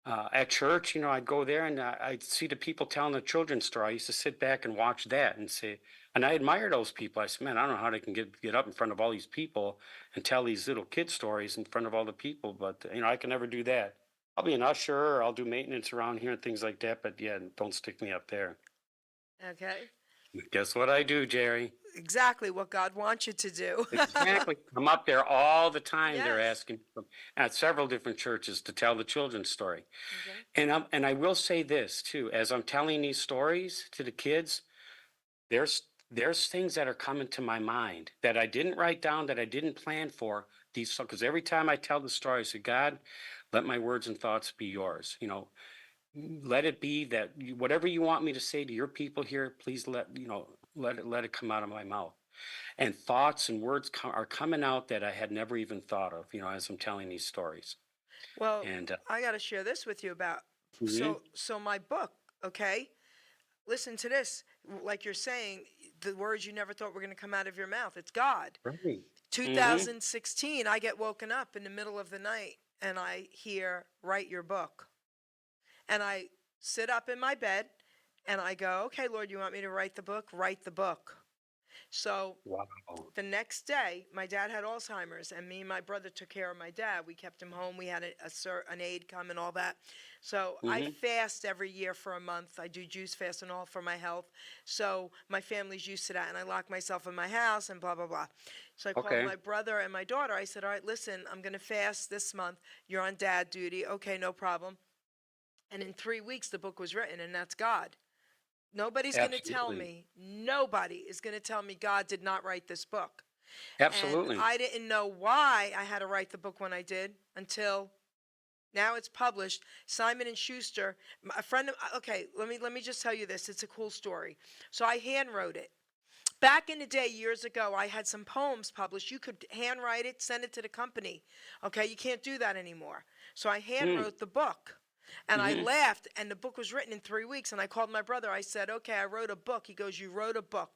[SPEAKER 1] At church, I'd go there and I'd see the people telling the children's story. I used to sit back and watch that and say, and I admire those people. I said, man, I don't know how they can get up in front of all these people and tell these little kid stories in front of all the people, but I can never do that. I'll be an usher, or I'll do maintenance around here and things like that, but yeah, don't stick me up there.
[SPEAKER 4] Okay.
[SPEAKER 1] Guess what I do, Jerry?
[SPEAKER 4] Exactly what God wants you to do.
[SPEAKER 1] Exactly. I'm up there all the time. They're
[SPEAKER 4] Yes.
[SPEAKER 1] asking at several different churches to tell the children's story.
[SPEAKER 4] Okay.
[SPEAKER 1] And I will say this too, as I'm telling these stories to the kids, there's things that are coming to my mind that I didn't write down, that I didn't plan for. These, because every time I tell the story, I say, God, let my words and thoughts be yours. Let it be that whatever you want me to say to your people here, please let it come out of my mouth. And thoughts and words are coming out that I had never even thought of, as I'm telling these stories.
[SPEAKER 4] Well,
[SPEAKER 1] And
[SPEAKER 4] I got to share this with you about
[SPEAKER 1] mhm,
[SPEAKER 4] so my book, okay? Listen to this. Like you're saying, the words you never thought were going to come out of your mouth. It's God.
[SPEAKER 1] right. Hmm.
[SPEAKER 4] 2016, I get woken up in the middle of the night and I hear, write your book. And I sit up in my bed and I go, okay, Lord, you want me to write the book? Write the book. So
[SPEAKER 1] Wow.
[SPEAKER 4] the next day, my dad had Alzheimer's, and me and my brother took care of my dad. We kept him home. We had an aide come and all that. So I
[SPEAKER 1] Hmm.
[SPEAKER 4] fast every year for a month. I do juice fast and all for my health. So my family's used to that, and I lock myself in my house and blah, blah, blah. So I called
[SPEAKER 1] Okay.
[SPEAKER 4] my brother and my daughter. I said, all right, listen, I'm going to fast this month. You're on dad duty. Okay, no problem. And in 3 weeks, the book was written, and that's God. Nobody's going to tell
[SPEAKER 1] Absolutely.
[SPEAKER 4] me, nobody is going to tell me God did not write this book. And
[SPEAKER 1] Absolutely.
[SPEAKER 4] I didn't know why I had to write the book when I did until now it's published. Simon and Schuster, a friend of, okay, let me just tell you this. It's a cool story. So I hand wrote it. Back in the day, years ago, I had some poems published. You could handwrite it, send it to the company. Okay, you can't do that anymore. So I hand
[SPEAKER 1] Mm.
[SPEAKER 4] wrote the book. And I
[SPEAKER 1] Hmm.
[SPEAKER 4] laughed, and the book was written in 3 weeks. And I called my brother. I said, okay, I wrote a book. He goes, you wrote a book.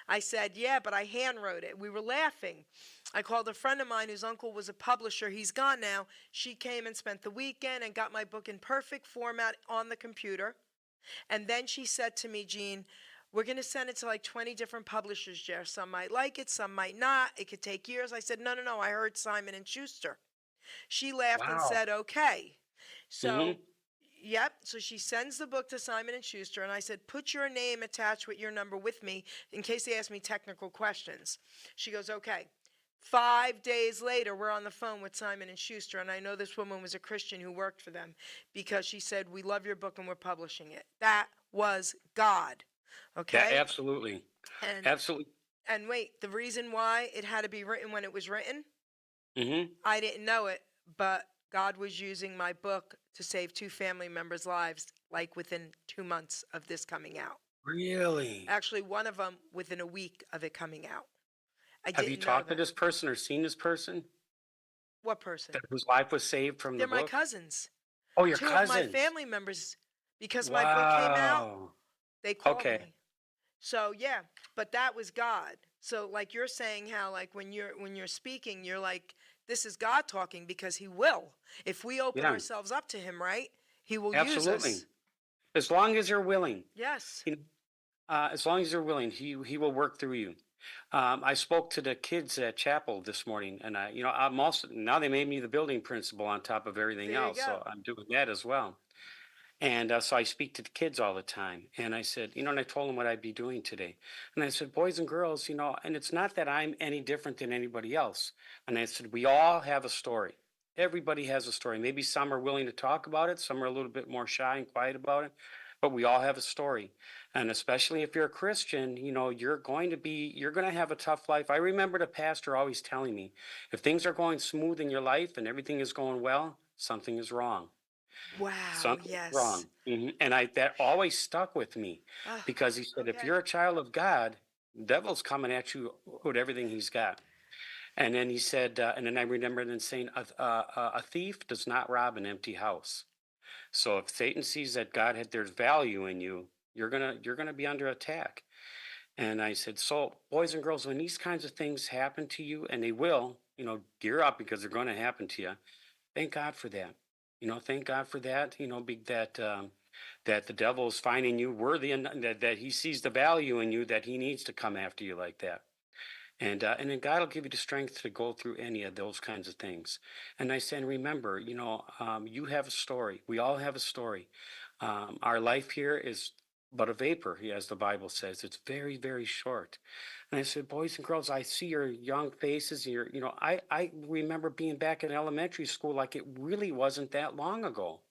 [SPEAKER 4] I said, yeah, but I hand wrote it. We were laughing. I called a friend of mine whose uncle was a publisher. He's gone now. She came and spent the weekend and got my book in perfect format on the computer. And then she said to me, Jean, we're going to send it to like 20 different publishers, Jer. Some might like it, some might not. It could take years. I said, no, no, no. I heard Simon and Schuster. She laughed and
[SPEAKER 1] Wow.
[SPEAKER 4] said, okay. So,
[SPEAKER 1] Hmm.
[SPEAKER 4] yep. So she sends the book to Simon and Schuster, and I said, put your name attached with your number with me in case they ask me technical questions. She goes, okay. 5 days later, we're on the phone with Simon and Schuster, and I know this woman was a Christian who worked for them because she said, "We love your book and we're publishing it." That was God,
[SPEAKER 1] That
[SPEAKER 4] okay?
[SPEAKER 1] absolutely.
[SPEAKER 4] And
[SPEAKER 1] Absolutely.
[SPEAKER 4] and wait, the reason why it had to be written when it was written,
[SPEAKER 1] Hmm.
[SPEAKER 4] I didn't know it, but God was using my book to save two family members' lives, like within 2 months of this coming out.
[SPEAKER 1] Really?
[SPEAKER 4] Actually, one of them within a week of it coming out. I
[SPEAKER 1] Have you
[SPEAKER 4] didn't know
[SPEAKER 1] talked to
[SPEAKER 4] that.
[SPEAKER 1] this person or seen this person
[SPEAKER 4] What person?
[SPEAKER 1] that whose life was saved from the
[SPEAKER 4] They're my
[SPEAKER 1] book?
[SPEAKER 4] cousins.
[SPEAKER 1] Oh, your
[SPEAKER 4] Two of my
[SPEAKER 1] cousins.
[SPEAKER 4] family members, because my book came out,
[SPEAKER 1] Wow.
[SPEAKER 4] they called
[SPEAKER 1] Okay.
[SPEAKER 4] me. So yeah, but that was God. So like you're saying how like when you're speaking, you're like, this is God talking because he will. If we open
[SPEAKER 1] Yeah.
[SPEAKER 4] ourselves up to him, right? He will use
[SPEAKER 1] Absolutely.
[SPEAKER 4] us.
[SPEAKER 1] As long as you're willing,
[SPEAKER 4] Yes.
[SPEAKER 1] you know, as long as you're willing, he will work through you. I spoke to the kids at chapel this morning, and I'm also now they made me the building principal on top of everything
[SPEAKER 4] There you
[SPEAKER 1] else,
[SPEAKER 4] go.
[SPEAKER 1] so I'm doing that as well. And so I speak to the kids all the time. And I said, and I told them what I'd be doing today. And I said, boys and girls, and it's not that I'm any different than anybody else. And I said, we all have a story. Everybody has a story. Maybe some are willing to talk about it, some are a little bit more shy and quiet about it, but we all have a story. And especially if you're a Christian, you're going to have a tough life. I remember the pastor always telling me, if things are going smooth in your life and everything is going well, something is wrong.
[SPEAKER 4] Wow.
[SPEAKER 1] Something's
[SPEAKER 4] Yes.
[SPEAKER 1] wrong. And that always stuck with me
[SPEAKER 4] Oh,
[SPEAKER 1] because he said, if
[SPEAKER 4] okay.
[SPEAKER 1] you're a child of God, the devil's coming at you with everything he's got. And then he said, and then I remember then saying, a thief does not rob an empty house. So if Satan sees that there's value in you, you're gonna be under attack. And I said, so boys and girls, when these kinds of things happen to you, and they will, gear up because they're going to happen to you. Thank God for that. Thank God for that. That the devil is finding you worthy, and that he sees the value in you, that he needs to come after you like that. And then God will give you the strength to go through any of those kinds of things. And I said, remember, you have a story. We all have a story. Our life here is but a vapor, as the Bible says. It's very, very short. And I said, boys and girls, I see your young faces. I remember being back in elementary school like it really wasn't that long ago.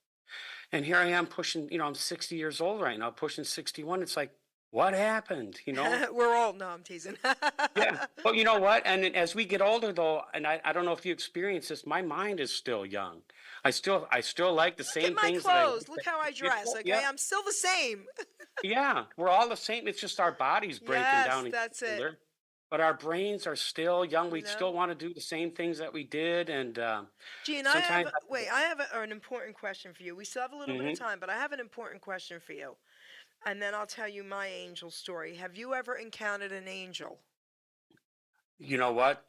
[SPEAKER 1] And here I am pushing, I'm 60 years old right now, pushing 61. It's like, what happened?
[SPEAKER 4] We're old. No, I'm teasing.
[SPEAKER 1] Yeah. But you know what? And then as we get older though, and I don't know if you experience this, my mind is still young. I still like the
[SPEAKER 4] Look at
[SPEAKER 1] same
[SPEAKER 4] my
[SPEAKER 1] things that I
[SPEAKER 4] clothes.
[SPEAKER 1] liked.
[SPEAKER 4] Look how I dress. Okay,
[SPEAKER 1] Yep.
[SPEAKER 4] I'm still the same.
[SPEAKER 1] Yeah. We're all the same. It's just our bodies breaking
[SPEAKER 4] Yes,
[SPEAKER 1] down and
[SPEAKER 4] that's
[SPEAKER 1] getting
[SPEAKER 4] it.
[SPEAKER 1] older. But our brains are still young. We
[SPEAKER 4] You
[SPEAKER 1] still
[SPEAKER 4] know.
[SPEAKER 1] want to do the same things that we did. And
[SPEAKER 4] Gene,
[SPEAKER 1] sometimes,
[SPEAKER 4] I have an important question for you. We still have a little bit of
[SPEAKER 1] Mhm.
[SPEAKER 4] time, but I have an important question for you. And then I'll tell you my angel story. Have you ever encountered an angel?
[SPEAKER 1] You know what?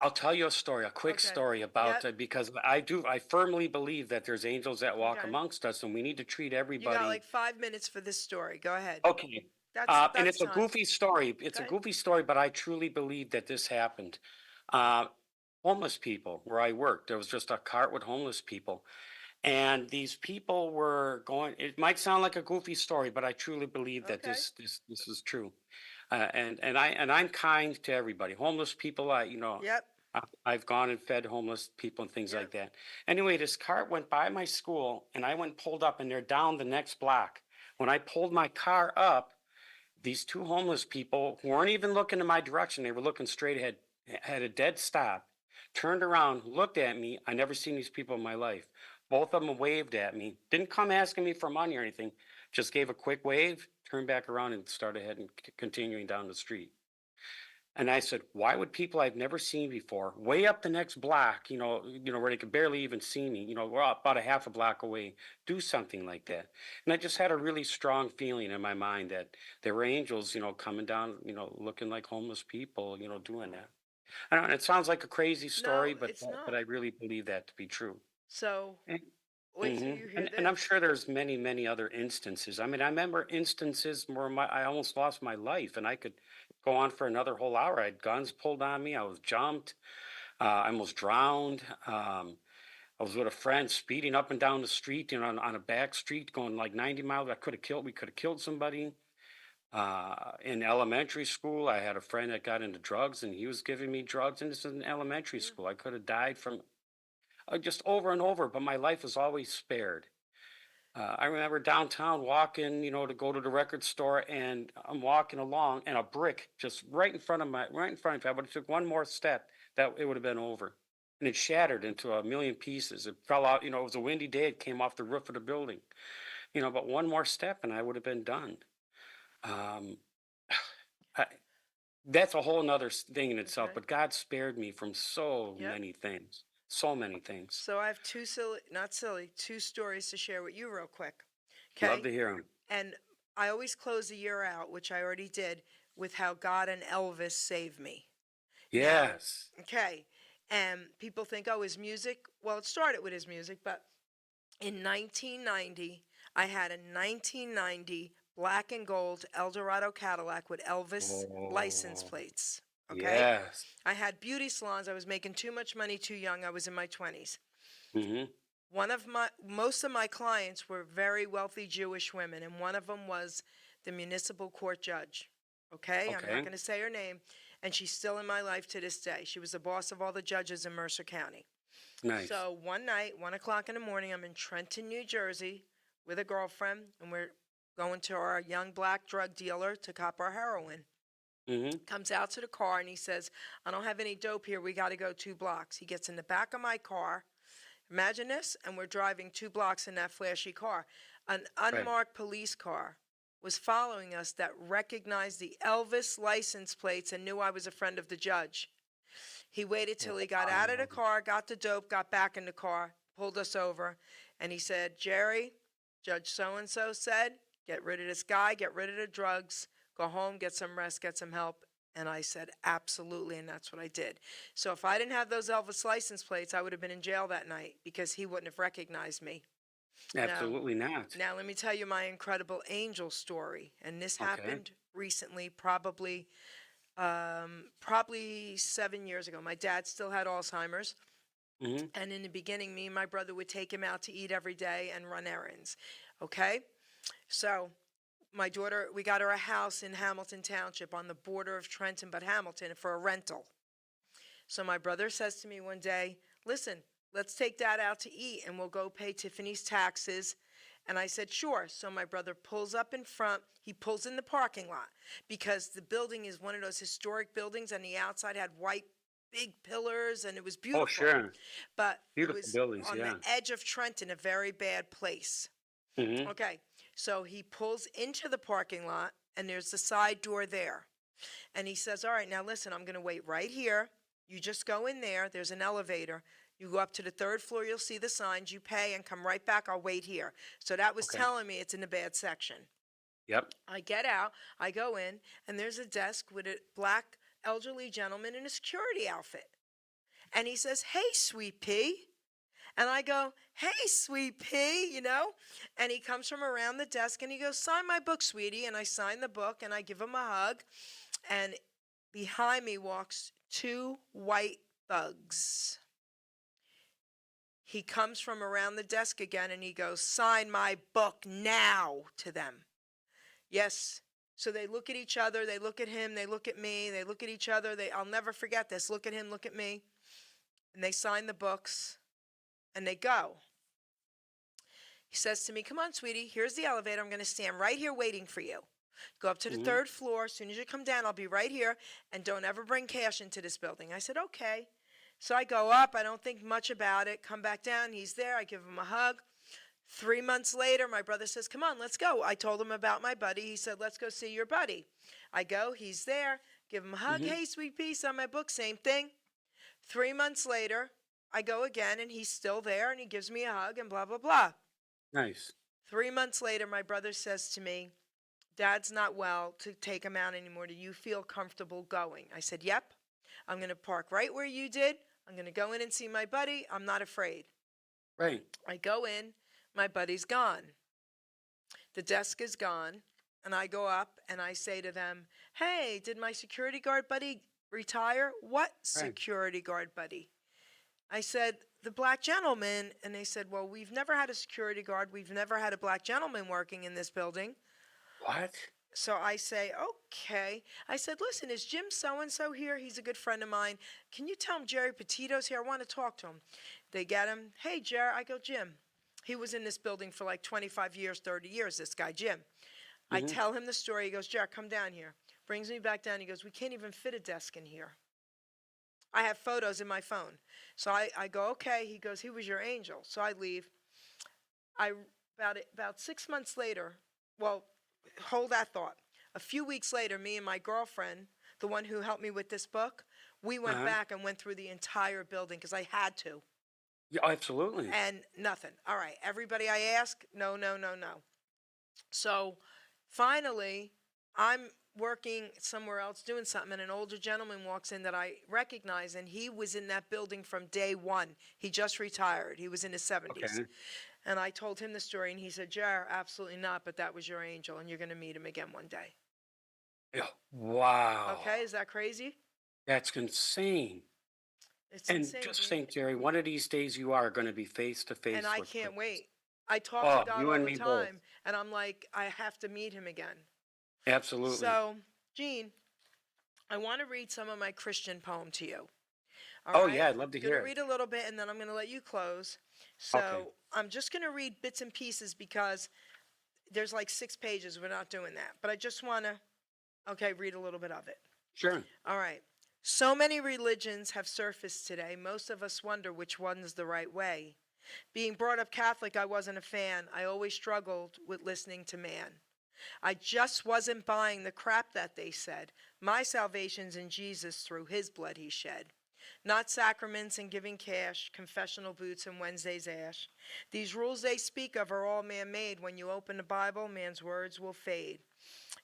[SPEAKER 1] I'll tell you a story, a quick
[SPEAKER 4] Okay.
[SPEAKER 1] story about
[SPEAKER 4] Yep.
[SPEAKER 1] because I firmly believe that there's angels that walk
[SPEAKER 4] Okay.
[SPEAKER 1] amongst us, and we need to treat
[SPEAKER 4] You got
[SPEAKER 1] everybody.
[SPEAKER 4] like 5 minutes for this story. Go ahead.
[SPEAKER 1] Okay. And
[SPEAKER 4] That's
[SPEAKER 1] it's a
[SPEAKER 4] time.
[SPEAKER 1] goofy story. It's a
[SPEAKER 4] Okay.
[SPEAKER 1] goofy story, but I truly believe that this happened. Uh, Homeless people, where I worked, there was just a cart with homeless people. And these people were going, it might sound like a goofy story, but I truly believe that
[SPEAKER 4] Okay.
[SPEAKER 1] this is true. And I'm kind to everybody. Homeless people,
[SPEAKER 4] Yep.
[SPEAKER 1] I've gone and fed homeless people and things
[SPEAKER 4] Yep.
[SPEAKER 1] like that. Anyway, this cart went by my school and I went and pulled up and they're down the next block. When I pulled my car up, these two homeless people who weren't even looking in my direction, they were looking straight ahead, had a dead stop, turned around, looked at me. I never seen these people in my life. Both of them waved at me, didn't come asking me for money or anything, just gave a quick wave, turned back around and started heading, continuing down the street. And I said, why would people I've never seen before, way up the next block, where they could barely even see me, we're about a half a block away, do something like that? And I just had a really strong feeling in my mind that there were angels, coming down, looking like homeless people, doing that. I don't know, it sounds like a crazy story,
[SPEAKER 4] No,
[SPEAKER 1] but
[SPEAKER 4] it's
[SPEAKER 1] but
[SPEAKER 4] not.
[SPEAKER 1] I really believe that to be true.
[SPEAKER 4] So wait till
[SPEAKER 1] Hmm.
[SPEAKER 4] you hear
[SPEAKER 1] And I'm
[SPEAKER 4] this.
[SPEAKER 1] sure there's many, many other instances. I mean, I remember instances where I almost lost my life, and I could go on for another whole hour. I had guns pulled on me. I was jumped. I almost drowned. I was with a friend speeding up and down the street, on a back street, going like 90 miles. We could have killed somebody. In elementary school, I had a friend that got into drugs, and he was giving me drugs. And this is in elementary
[SPEAKER 4] Yeah.
[SPEAKER 1] school. I could have died from just over and over, but my life was always spared. I remember downtown walking, to go to the record store, and I'm walking along, and a brick just right in front of me. I would have took one more step, that it would have been over, and it shattered into a million pieces. It fell out. It was a windy day. It came off the roof of the building. But one more step, and I would have been done. Um, I, that's a whole nother thing in itself.
[SPEAKER 4] Okay.
[SPEAKER 1] But God spared me from so
[SPEAKER 4] Yep.
[SPEAKER 1] many things. So many things.
[SPEAKER 4] So I have two silly, not silly, two stories to share with you real quick.
[SPEAKER 1] Love
[SPEAKER 4] Okay.
[SPEAKER 1] to hear them.
[SPEAKER 4] And I always close the year out, which I already did, with how God and Elvis saved me. Now,
[SPEAKER 1] Yes.
[SPEAKER 4] okay. And people think, oh, his music. Well, it started with his music, but in 1990, I had a 1990 black and gold Eldorado Cadillac with Elvis license
[SPEAKER 1] Oh.
[SPEAKER 4] plates. Okay.
[SPEAKER 1] Yes.
[SPEAKER 4] I had beauty salons. I was making too much money too young. I was in my 20s.
[SPEAKER 1] Mhm.
[SPEAKER 4] Most of my clients were very wealthy Jewish women, and one of them was the municipal court judge. Okay, I'm not
[SPEAKER 1] Okay.
[SPEAKER 4] going to say her name, and she's still in my life to this day. She was the boss of all the judges in Mercer County.
[SPEAKER 1] Nice.
[SPEAKER 4] So one night, 1 o'clock in the morning, I'm in Trenton, New Jersey with a girlfriend, and we're going to our young black drug dealer to cop our heroin.
[SPEAKER 1] Mhm.
[SPEAKER 4] Comes out to the car and he says, I don't have any dope here. We got to go 2 blocks. He gets in the back of my car. Imagine this, and we're driving 2 blocks in that flashy car. An
[SPEAKER 1] Right.
[SPEAKER 4] unmarked police car was following us that recognized the Elvis license plates and knew I was a friend of the judge. He waited till he got out of the
[SPEAKER 1] Wow.
[SPEAKER 4] car, got the dope, got back in the car, pulled us over, and he said, Jerry, Judge so and so said, get rid of this guy, get rid of the drugs, go home, get some rest, get some help. And I said, absolutely, and that's what I did. So if I didn't have those Elvis license plates, I would have been in jail that night because he wouldn't have recognized me. Now,
[SPEAKER 1] Absolutely not.
[SPEAKER 4] now let me tell you my incredible angel story. And this
[SPEAKER 1] Okay.
[SPEAKER 4] happened recently, probably 7 years ago. My dad still had Alzheimer's.
[SPEAKER 1] Mhm.
[SPEAKER 4] And in the beginning, me and my brother would take him out to eat every day and run errands. Okay? So my daughter, we got her a house in Hamilton Township on the border of Trenton, but Hamilton for a rental. So my brother says to me one day, listen, let's take Dad out to eat and we'll go pay Tiffany's taxes. And I said, sure. So my brother pulls up in front. He pulls in the parking lot because the building is one of those historic buildings and the outside had white big pillars and it was beautiful.
[SPEAKER 1] Oh, sure.
[SPEAKER 4] But it
[SPEAKER 1] Beautiful
[SPEAKER 4] was
[SPEAKER 1] buildings,
[SPEAKER 4] on
[SPEAKER 1] yeah.
[SPEAKER 4] the edge of Trenton, a very bad place.
[SPEAKER 1] Hmm.
[SPEAKER 4] Okay, so he pulls into the parking lot and there's the side door there. And he says, all right, now listen, I'm going to wait right here. You just go in there. There's an elevator. You go up to the third floor. You'll see the signs. You pay and come right back. I'll wait here. So that was
[SPEAKER 1] Okay.
[SPEAKER 4] telling me it's in the bad section.
[SPEAKER 1] Yep.
[SPEAKER 4] I get out. I go in, and there's a desk with a black elderly gentleman in a security outfit. And he says, hey, sweet pea. And I go, hey, sweet pea, you know? And he comes from around the desk, and he goes, sign my book, sweetie. And I sign the book, and I give him a hug. And behind me walks two white thugs. He comes from around the desk again and he goes, sign my book now to them. Yes. So they look at each other, they look at him, they look at me, they look at each other. I'll never forget this. Look at him, look at me. And they sign the books and they go. He says to me, come on, sweetie, here's the elevator. I'm going to stand right here waiting for you. Go up to the third floor. As soon as you come down, I'll be right here. And don't ever bring cash into this building. I said, okay. So I go up. I don't think much about it. Come back down. He's there. I give him a hug. 3 months later, my brother says, come on, let's go. I told him about my buddy. He said, let's go see your buddy. I go. He's there. Give him a hug. Hey, sweet pea, on my book. Same thing. 3 months later, I go again, and he's still there, and he gives me a hug and blah, blah, blah.
[SPEAKER 1] Nice.
[SPEAKER 4] 3 months later, my brother says to me, Dad's not well to take him out anymore. Do you feel comfortable going? I said, yep. I'm going to park right where you did. I'm going to go in and see my buddy. I'm not afraid.
[SPEAKER 1] Right.
[SPEAKER 4] I go in. My buddy's gone. The desk is gone. And I go up and I say to them, hey, did my security guard buddy retire? What security guard buddy? I said, the black gentleman. And they said, well, we've never had a security guard. We've never had a black gentleman working in this building.
[SPEAKER 1] What?
[SPEAKER 4] So I say, okay. I said, listen, is Jim so-and-so here? He's a good friend of mine. Can you tell him Geri Petito's here? I want to talk to him. They get him. Hey, Jer. I go, Jim. He was in this building for like 25 years, 30 years, this guy, Jim. I tell him the story. He goes, Jer, come down here. Brings me back down. He goes, we can't even fit a desk in here. I have photos in my phone. So I go, okay. He goes, he was your angel. So I leave. About 6 months later, well, hold that thought. A few weeks later, me and my girlfriend, the one who helped me with this book, we went back and went through the entire building because I had to.
[SPEAKER 1] Yeah, absolutely.
[SPEAKER 4] And nothing. All right. Everybody I ask, no, no, no, no. So finally, I'm working somewhere else doing something, and an older gentleman walks in that I recognize, and he was in that building from day one. He just retired. He was in his 70s.
[SPEAKER 1] Okay.
[SPEAKER 4] And I told him the story, and he said, Jar, absolutely not, but that was your angel, and you're going to meet him again one day.
[SPEAKER 1] Yeah. Wow.
[SPEAKER 4] Okay, is that crazy?
[SPEAKER 1] That's insane.
[SPEAKER 4] It's
[SPEAKER 1] And
[SPEAKER 4] insane.
[SPEAKER 1] just think, Jerry, one of these days you are going to be face to face.
[SPEAKER 4] And I
[SPEAKER 1] with
[SPEAKER 4] can't
[SPEAKER 1] Christ.
[SPEAKER 4] wait. I talk
[SPEAKER 1] Oh,
[SPEAKER 4] to God
[SPEAKER 1] you
[SPEAKER 4] all
[SPEAKER 1] and
[SPEAKER 4] the
[SPEAKER 1] me both.
[SPEAKER 4] time, and I'm like, I have to meet him again.
[SPEAKER 1] Absolutely.
[SPEAKER 4] So, Gene, I want to read some of my Christian poem to you. All
[SPEAKER 1] Oh,
[SPEAKER 4] right?
[SPEAKER 1] yeah, I'd love to
[SPEAKER 4] I'm going
[SPEAKER 1] hear
[SPEAKER 4] to
[SPEAKER 1] it.
[SPEAKER 4] read a little bit, and then I'm going to let you close. So
[SPEAKER 1] Okay.
[SPEAKER 4] I'm just going to read bits and pieces because there's like 6 pages. We're not doing that. But I just want to, okay, read a little bit of it.
[SPEAKER 1] Sure.
[SPEAKER 4] All right. So many religions have surfaced today. Most of us wonder which one's the right way. Being brought up Catholic, I wasn't a fan. I always struggled with listening to man. I just wasn't buying the crap that they said. My salvation's in Jesus through his blood he shed. Not sacraments and giving cash, confessional boots and Wednesday's ash. These rules they speak of are all man-made. When you open the Bible, man's words will fade.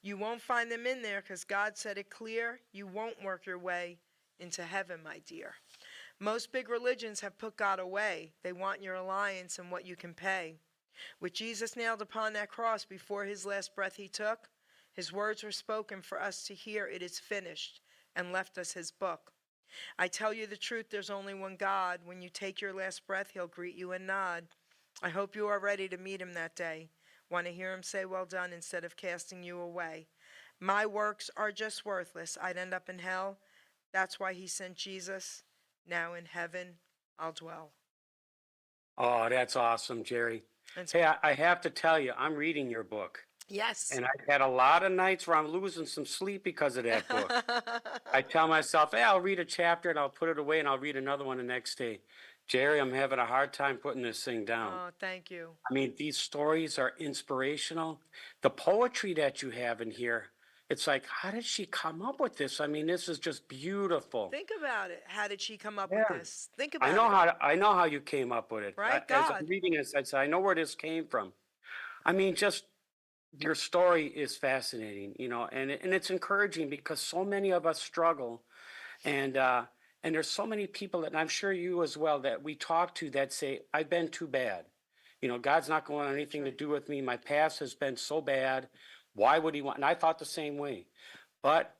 [SPEAKER 4] You won't find them in there because God said it clear. You won't work your way into heaven, my dear. Most big religions have put God away. They want your alliance and what you can pay. With Jesus nailed upon that cross before his last breath he took, his words were spoken for us to hear, it is finished, and left us his book. I tell you the truth, there's only one God. When you take your last breath, he'll greet you and nod. I hope you are ready to meet him that day. Want to hear him say, well done, instead of casting you away. My works are just worthless. I'd end up in hell. That's why he sent Jesus. Now in heaven, I'll dwell.
[SPEAKER 1] Oh, that's awesome, Jerry.
[SPEAKER 4] It's,
[SPEAKER 1] Hey, I have to tell you, I'm reading your book.
[SPEAKER 4] yes.
[SPEAKER 1] And I've had a lot of nights where I'm losing some sleep because of that book. I tell myself, hey, I'll read a chapter and I'll put it away and I'll read another one the next day. Jerry, I'm having a hard time putting this thing down.
[SPEAKER 4] Oh, thank you.
[SPEAKER 1] I mean, these stories are inspirational. The poetry that you have in here, it's like, how did she come up with this? I mean, this is just beautiful.
[SPEAKER 4] Think about it. How did she come up
[SPEAKER 1] Yeah.
[SPEAKER 4] with this? Think about
[SPEAKER 1] I know how you came up with it.
[SPEAKER 4] Right,
[SPEAKER 1] As
[SPEAKER 4] God.
[SPEAKER 1] I'm reading this, I said, I know where this came from. I mean, just your story is fascinating, and it's encouraging because so many of us struggle, and there's so many people that, and I'm sure you as well, that we talk to that say, I've been too bad. God's not going to have anything to do with me. My past has been so bad. Why would he want? And I thought the same way. But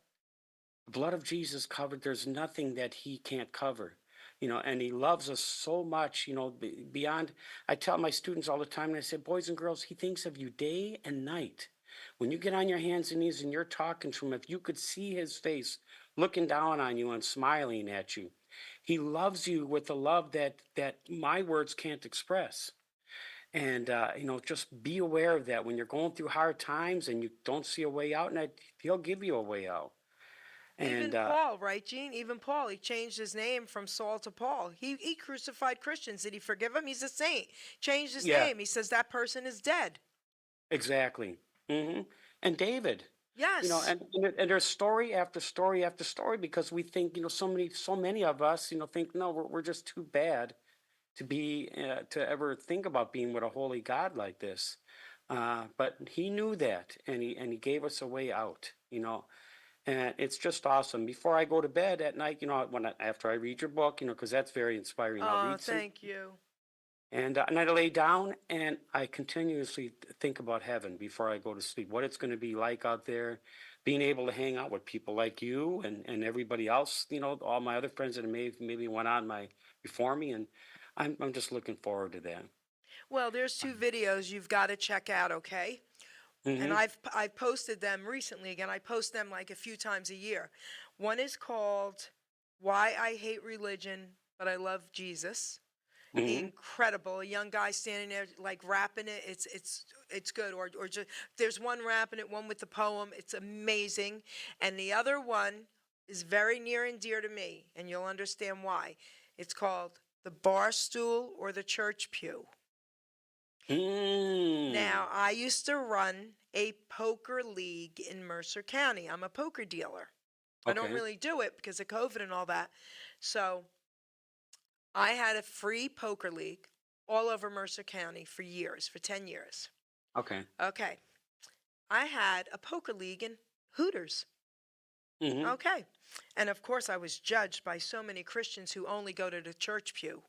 [SPEAKER 1] the blood of Jesus covered, there's nothing that he can't cover. And he loves us so much, beyond. I tell my students all the time, and I say, boys and girls, he thinks of you day and night. When you get on your hands and knees and you're talking to him, if you could see his face looking down on you and smiling at you, he loves you with a love that my words can't express. And, just be aware of that when you're going through hard times and you don't see a way out, and he'll give you a way out.
[SPEAKER 4] Even
[SPEAKER 1] And
[SPEAKER 4] Paul, right, Gene? Even Paul, he changed his name from Saul to Paul. He crucified Christians. Did he forgive them? He's a saint. Changed his
[SPEAKER 1] Yeah.
[SPEAKER 4] name. He says that person is dead.
[SPEAKER 1] exactly. And David,
[SPEAKER 4] Yes.
[SPEAKER 1] and there's story after story after story, because we think, so many of us, think, no, we're just too bad to be, to ever think about being with a holy God like this. But he knew that, and he gave us a way out, And it's just awesome. Before I go to bed at night, after I read your book, because that's very inspiring. I'll
[SPEAKER 4] Oh,
[SPEAKER 1] read some,
[SPEAKER 4] thank you.
[SPEAKER 1] and I lay down and I continuously think about heaven before I go to sleep. What it's going to be like out there, being able to hang out with people like you and everybody else. All my other friends that maybe went on before me, and I'm just looking forward to that.
[SPEAKER 4] Well, there's two videos you've got to check out, okay? And I've posted them recently. Again, I post them like a few times a year. One is called Why I Hate Religion, But I Love Jesus. Incredible. A young guy standing there like rapping it. It's good. Or just there's one rapping it, one with the poem. It's amazing. And the other one is very near and dear to me, and you'll understand why. It's called The Bar Stool or the Church Pew. Now, I used to run a poker league in Mercer County. I'm a poker dealer. I don't
[SPEAKER 1] Okay.
[SPEAKER 4] really do it because of COVID and all that. So I had a free poker league all over Mercer County for years, for 10 years.
[SPEAKER 1] Okay.
[SPEAKER 4] Okay. I had a poker league in Hooters.
[SPEAKER 1] hmm
[SPEAKER 4] Okay. And of course, I was judged by so many Christians who only go to the church pew.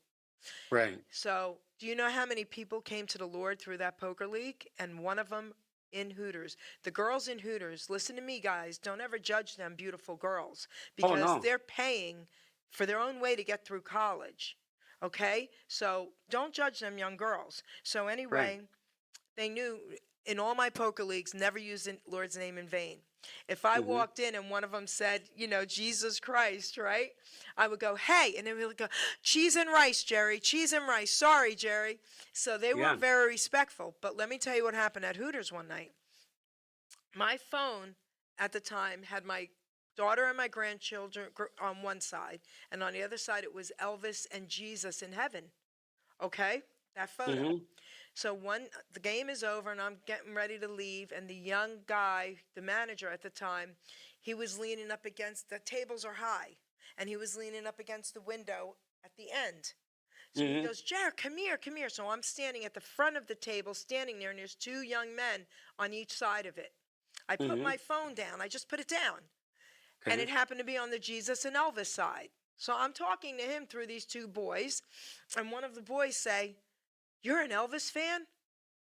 [SPEAKER 1] Right.
[SPEAKER 4] So, do you know how many people came to the Lord through that poker league? And one of them in Hooters. The girls in Hooters, listen to me, guys. Don't ever judge them, beautiful girls, because
[SPEAKER 1] no.
[SPEAKER 4] they're paying for their own way to get through college. Okay? So, don't judge them, young girls. So, anyway, they knew in all my poker leagues, never use the Lord's name in vain. If I walked in and one of them said, Jesus Christ, right? I would go, hey, and they would go, cheese and rice, Jerry, cheese and rice. Sorry, Jerry. So they
[SPEAKER 1] Yeah.
[SPEAKER 4] were very respectful. But let me tell you what happened at Hooters one night. My phone at the time had my daughter and my grandchildren on one side, and on the other side it was Elvis and Jesus in heaven. Okay? That photo.
[SPEAKER 1] hmm
[SPEAKER 4] So the game is over and I'm getting ready to leave, and the young guy, the manager at the time, he was leaning up against, the tables are high, and he was leaning up against the window at the end. So he goes, Jared, come here, come here. So I'm standing at the front of the table, standing there, and there's two young men on each side of it. I put my phone down. I just put it down. And it happened to be on the Jesus and Elvis side. So I'm talking to him through these two boys, and one of the boys say, you're an Elvis fan?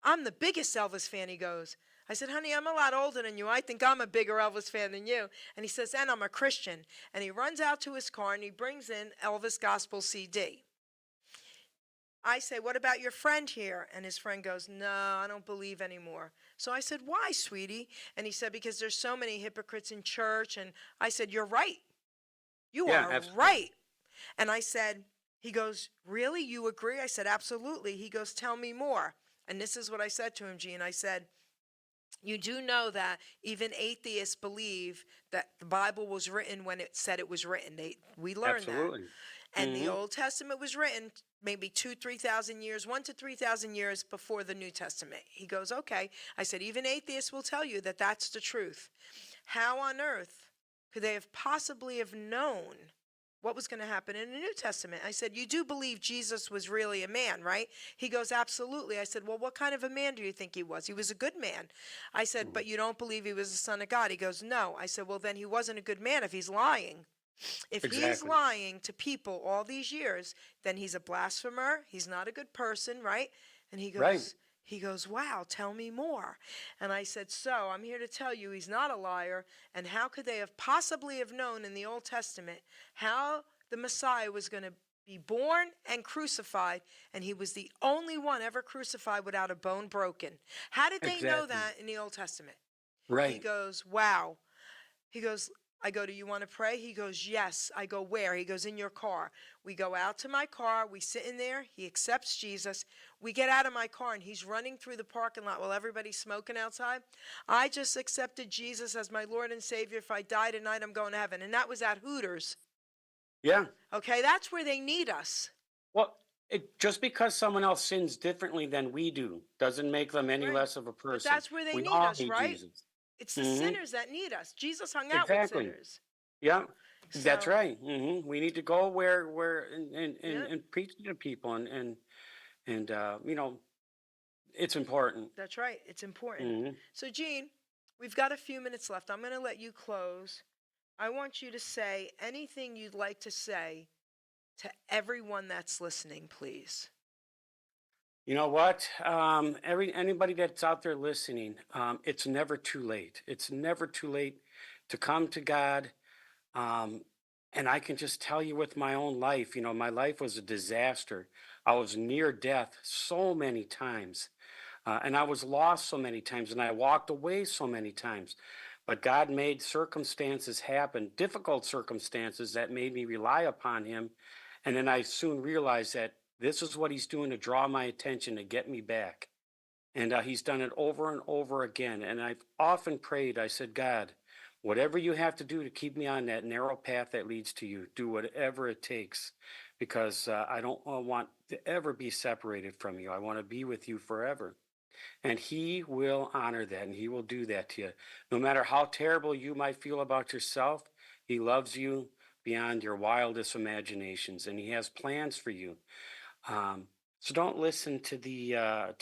[SPEAKER 4] I'm the biggest Elvis fan, he goes. I said, honey, I'm a lot older than you. I think I'm a bigger Elvis fan than you. And he says, and I'm a Christian. And he runs out to his car and he brings in Elvis Gospel CD. I say, what about your friend here? And his friend goes, no, I don't believe anymore. So I said, why, sweetie? And he said, because there's so many hypocrites in church. And I said, you're right. You
[SPEAKER 1] Yeah,
[SPEAKER 4] are
[SPEAKER 1] absolutely.
[SPEAKER 4] right. And I said, he goes, really? You agree? I said, absolutely. He goes, tell me more. And this is what I said to him, Gene. I said, you do know that even atheists believe that the Bible was written when it said it was written. We learned that.
[SPEAKER 1] Absolutely.
[SPEAKER 4] And the
[SPEAKER 1] Hmm.
[SPEAKER 4] Old Testament was written maybe 3,000 years, 3,000 years before the New Testament. He goes, okay. I said, even atheists will tell you that that's the truth. How on earth could they have possibly have known what was going to happen in the New Testament? I said, you do believe Jesus was really a man, right? He goes, absolutely. I said, well, what kind of a man do you think he was? He was a good man. I said, but you don't believe he was the son of God? He goes, no. I said, well, then he wasn't a good man if he's lying. If he's
[SPEAKER 1] Exactly.
[SPEAKER 4] lying to people all these years, then he's a blasphemer. He's not a good person, right? And
[SPEAKER 1] Right.
[SPEAKER 4] he goes, wow, tell me more. And I said, so I'm here to tell you he's not a liar. And how could they have possibly have known in the Old Testament how the Messiah was going to be born and crucified, and he was the only one ever crucified without a bone broken? How did they know
[SPEAKER 1] Exactly.
[SPEAKER 4] that in the Old Testament? He
[SPEAKER 1] Right.
[SPEAKER 4] goes, wow. He goes, I go, do you want to pray? He goes, yes. I go, where? He goes, in your car. We go out to my car. We sit in there. He accepts Jesus. We get out of my car, and he's running through the parking lot while everybody's smoking outside. I just accepted Jesus as my Lord and Savior. If I die tonight, I'm going to heaven. And that was at Hooters.
[SPEAKER 1] Yeah.
[SPEAKER 4] Okay, that's where they need us.
[SPEAKER 1] Well, just because someone else sins differently than we do doesn't make them any
[SPEAKER 4] Right.
[SPEAKER 1] less of a
[SPEAKER 4] But
[SPEAKER 1] person.
[SPEAKER 4] that's where they
[SPEAKER 1] We
[SPEAKER 4] need
[SPEAKER 1] all
[SPEAKER 4] us,
[SPEAKER 1] need
[SPEAKER 4] right?
[SPEAKER 1] Jesus.
[SPEAKER 4] It's the
[SPEAKER 1] Hmm.
[SPEAKER 4] sinners that need us. Jesus hung out with
[SPEAKER 1] Exactly.
[SPEAKER 4] sinners.
[SPEAKER 1] Yeah. That's
[SPEAKER 4] So,
[SPEAKER 1] right. We need to go where
[SPEAKER 4] yeah,
[SPEAKER 1] and preach to people and it's important.
[SPEAKER 4] that's right. It's important.
[SPEAKER 1] Hmm.
[SPEAKER 4] So, Gene, we've got a few minutes left. I'm going to let you close. I want you to say anything you'd like to say to everyone that's listening, please.
[SPEAKER 1] You know what? Anybody that's out there listening, it's never too late. It's never too late to come to God. Um, and I can just tell you with my own life, my life was a disaster. I was near death so many times, and I was lost so many times, and I walked away so many times. But God made circumstances happen, difficult circumstances that made me rely upon Him. And then I soon realized that this is what He's doing to draw my attention to get me back. And he's done it over and over again. And I've often prayed, I said, God, whatever you have to do to keep me on that narrow path that leads to you, do whatever it takes, because I don't want to ever be separated from you. I want to be with you forever. And he will honor that and he will do that to you. No matter how terrible you might feel about yourself, he loves you beyond your wildest imaginations and he has plans for you. Um, so don't listen to the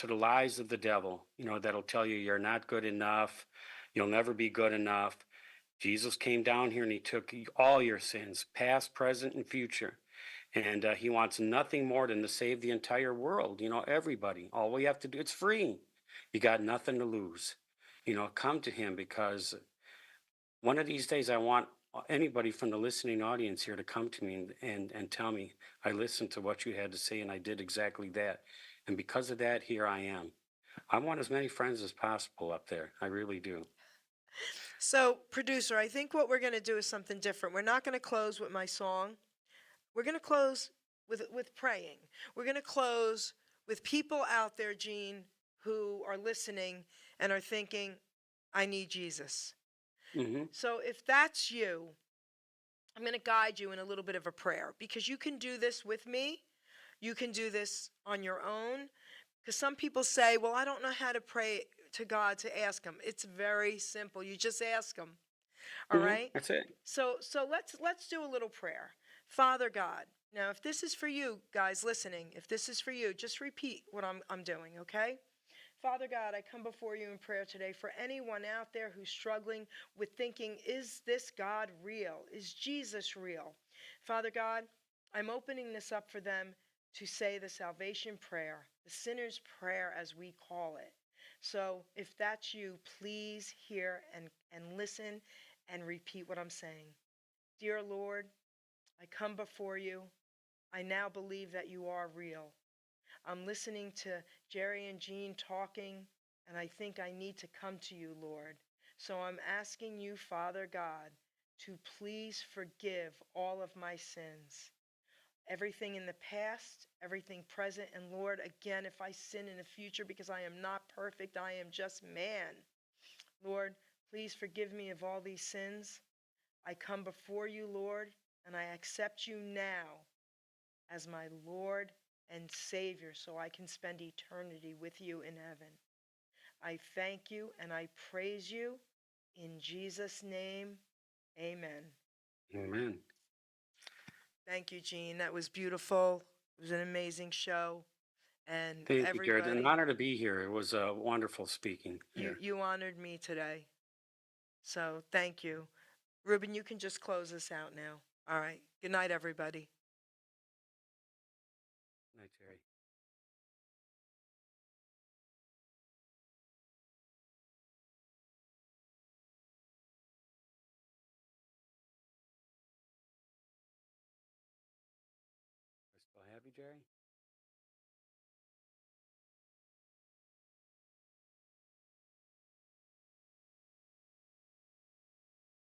[SPEAKER 1] lies of the devil, that'll tell you you're not good enough, you'll never be good enough. Jesus came down here and he took all your sins, past, present, and future. And he wants nothing more than to save the entire world, everybody. All we have to do, it's free. You got nothing to lose. Come to him because one of these days I want anybody from the listening audience here to come to me and tell me, I listened to what you had to say and I did exactly that. And because of that, here I am. I want as many friends as possible up there. I really do.
[SPEAKER 4] So, producer, I think what we're going to do is something different. We're not going to close with my song. We're going to close with praying. We're going to close with people out there, Gene, who are listening and are thinking, I need Jesus.
[SPEAKER 1] Hmm.
[SPEAKER 4] So if that's you, I'm going to guide you in a little bit of a prayer because you can do this with me. You can do this on your own. Because some people say, well, I don't know how to pray to God to ask him. It's very simple. You just ask him. All right?
[SPEAKER 1] That's it.
[SPEAKER 4] So let's do a little prayer. Father God. Now, if this is for you guys listening, if this is for you, just repeat what I'm doing, okay? Father God, I come before you in prayer today for anyone out there who's struggling with thinking, is this God real? Is Jesus real? Father God, I'm opening this up for them to say the salvation prayer, the sinner's prayer as we call it. So if that's you, please hear and listen and repeat what I'm saying. Dear Lord, I come before you. I now believe that you are real. I'm listening to Jerry and Jean talking, and I think I need to come to you, Lord. So I'm asking you, Father God, to please forgive all of my sins. Everything in the past, everything present, and Lord, again, if I sin in the future because I am not perfect, I am just man. Lord, please forgive me of all these sins. I come before you, Lord, and I accept you now as my Lord and Savior so I can spend eternity with you in heaven. I thank you and I praise you in Jesus' name. Amen.
[SPEAKER 1] Amen.
[SPEAKER 4] Thank you, Jean. That was beautiful. It was an amazing show. And
[SPEAKER 1] Thank you, Jared. An
[SPEAKER 4] everybody,
[SPEAKER 1] honor to be here. It was wonderful speaking here.
[SPEAKER 4] you honored me today. So thank you. Ruben, you can just close us out now. All right. Good night, everybody.
[SPEAKER 1] Night, Jerry. I still have you, Jerry?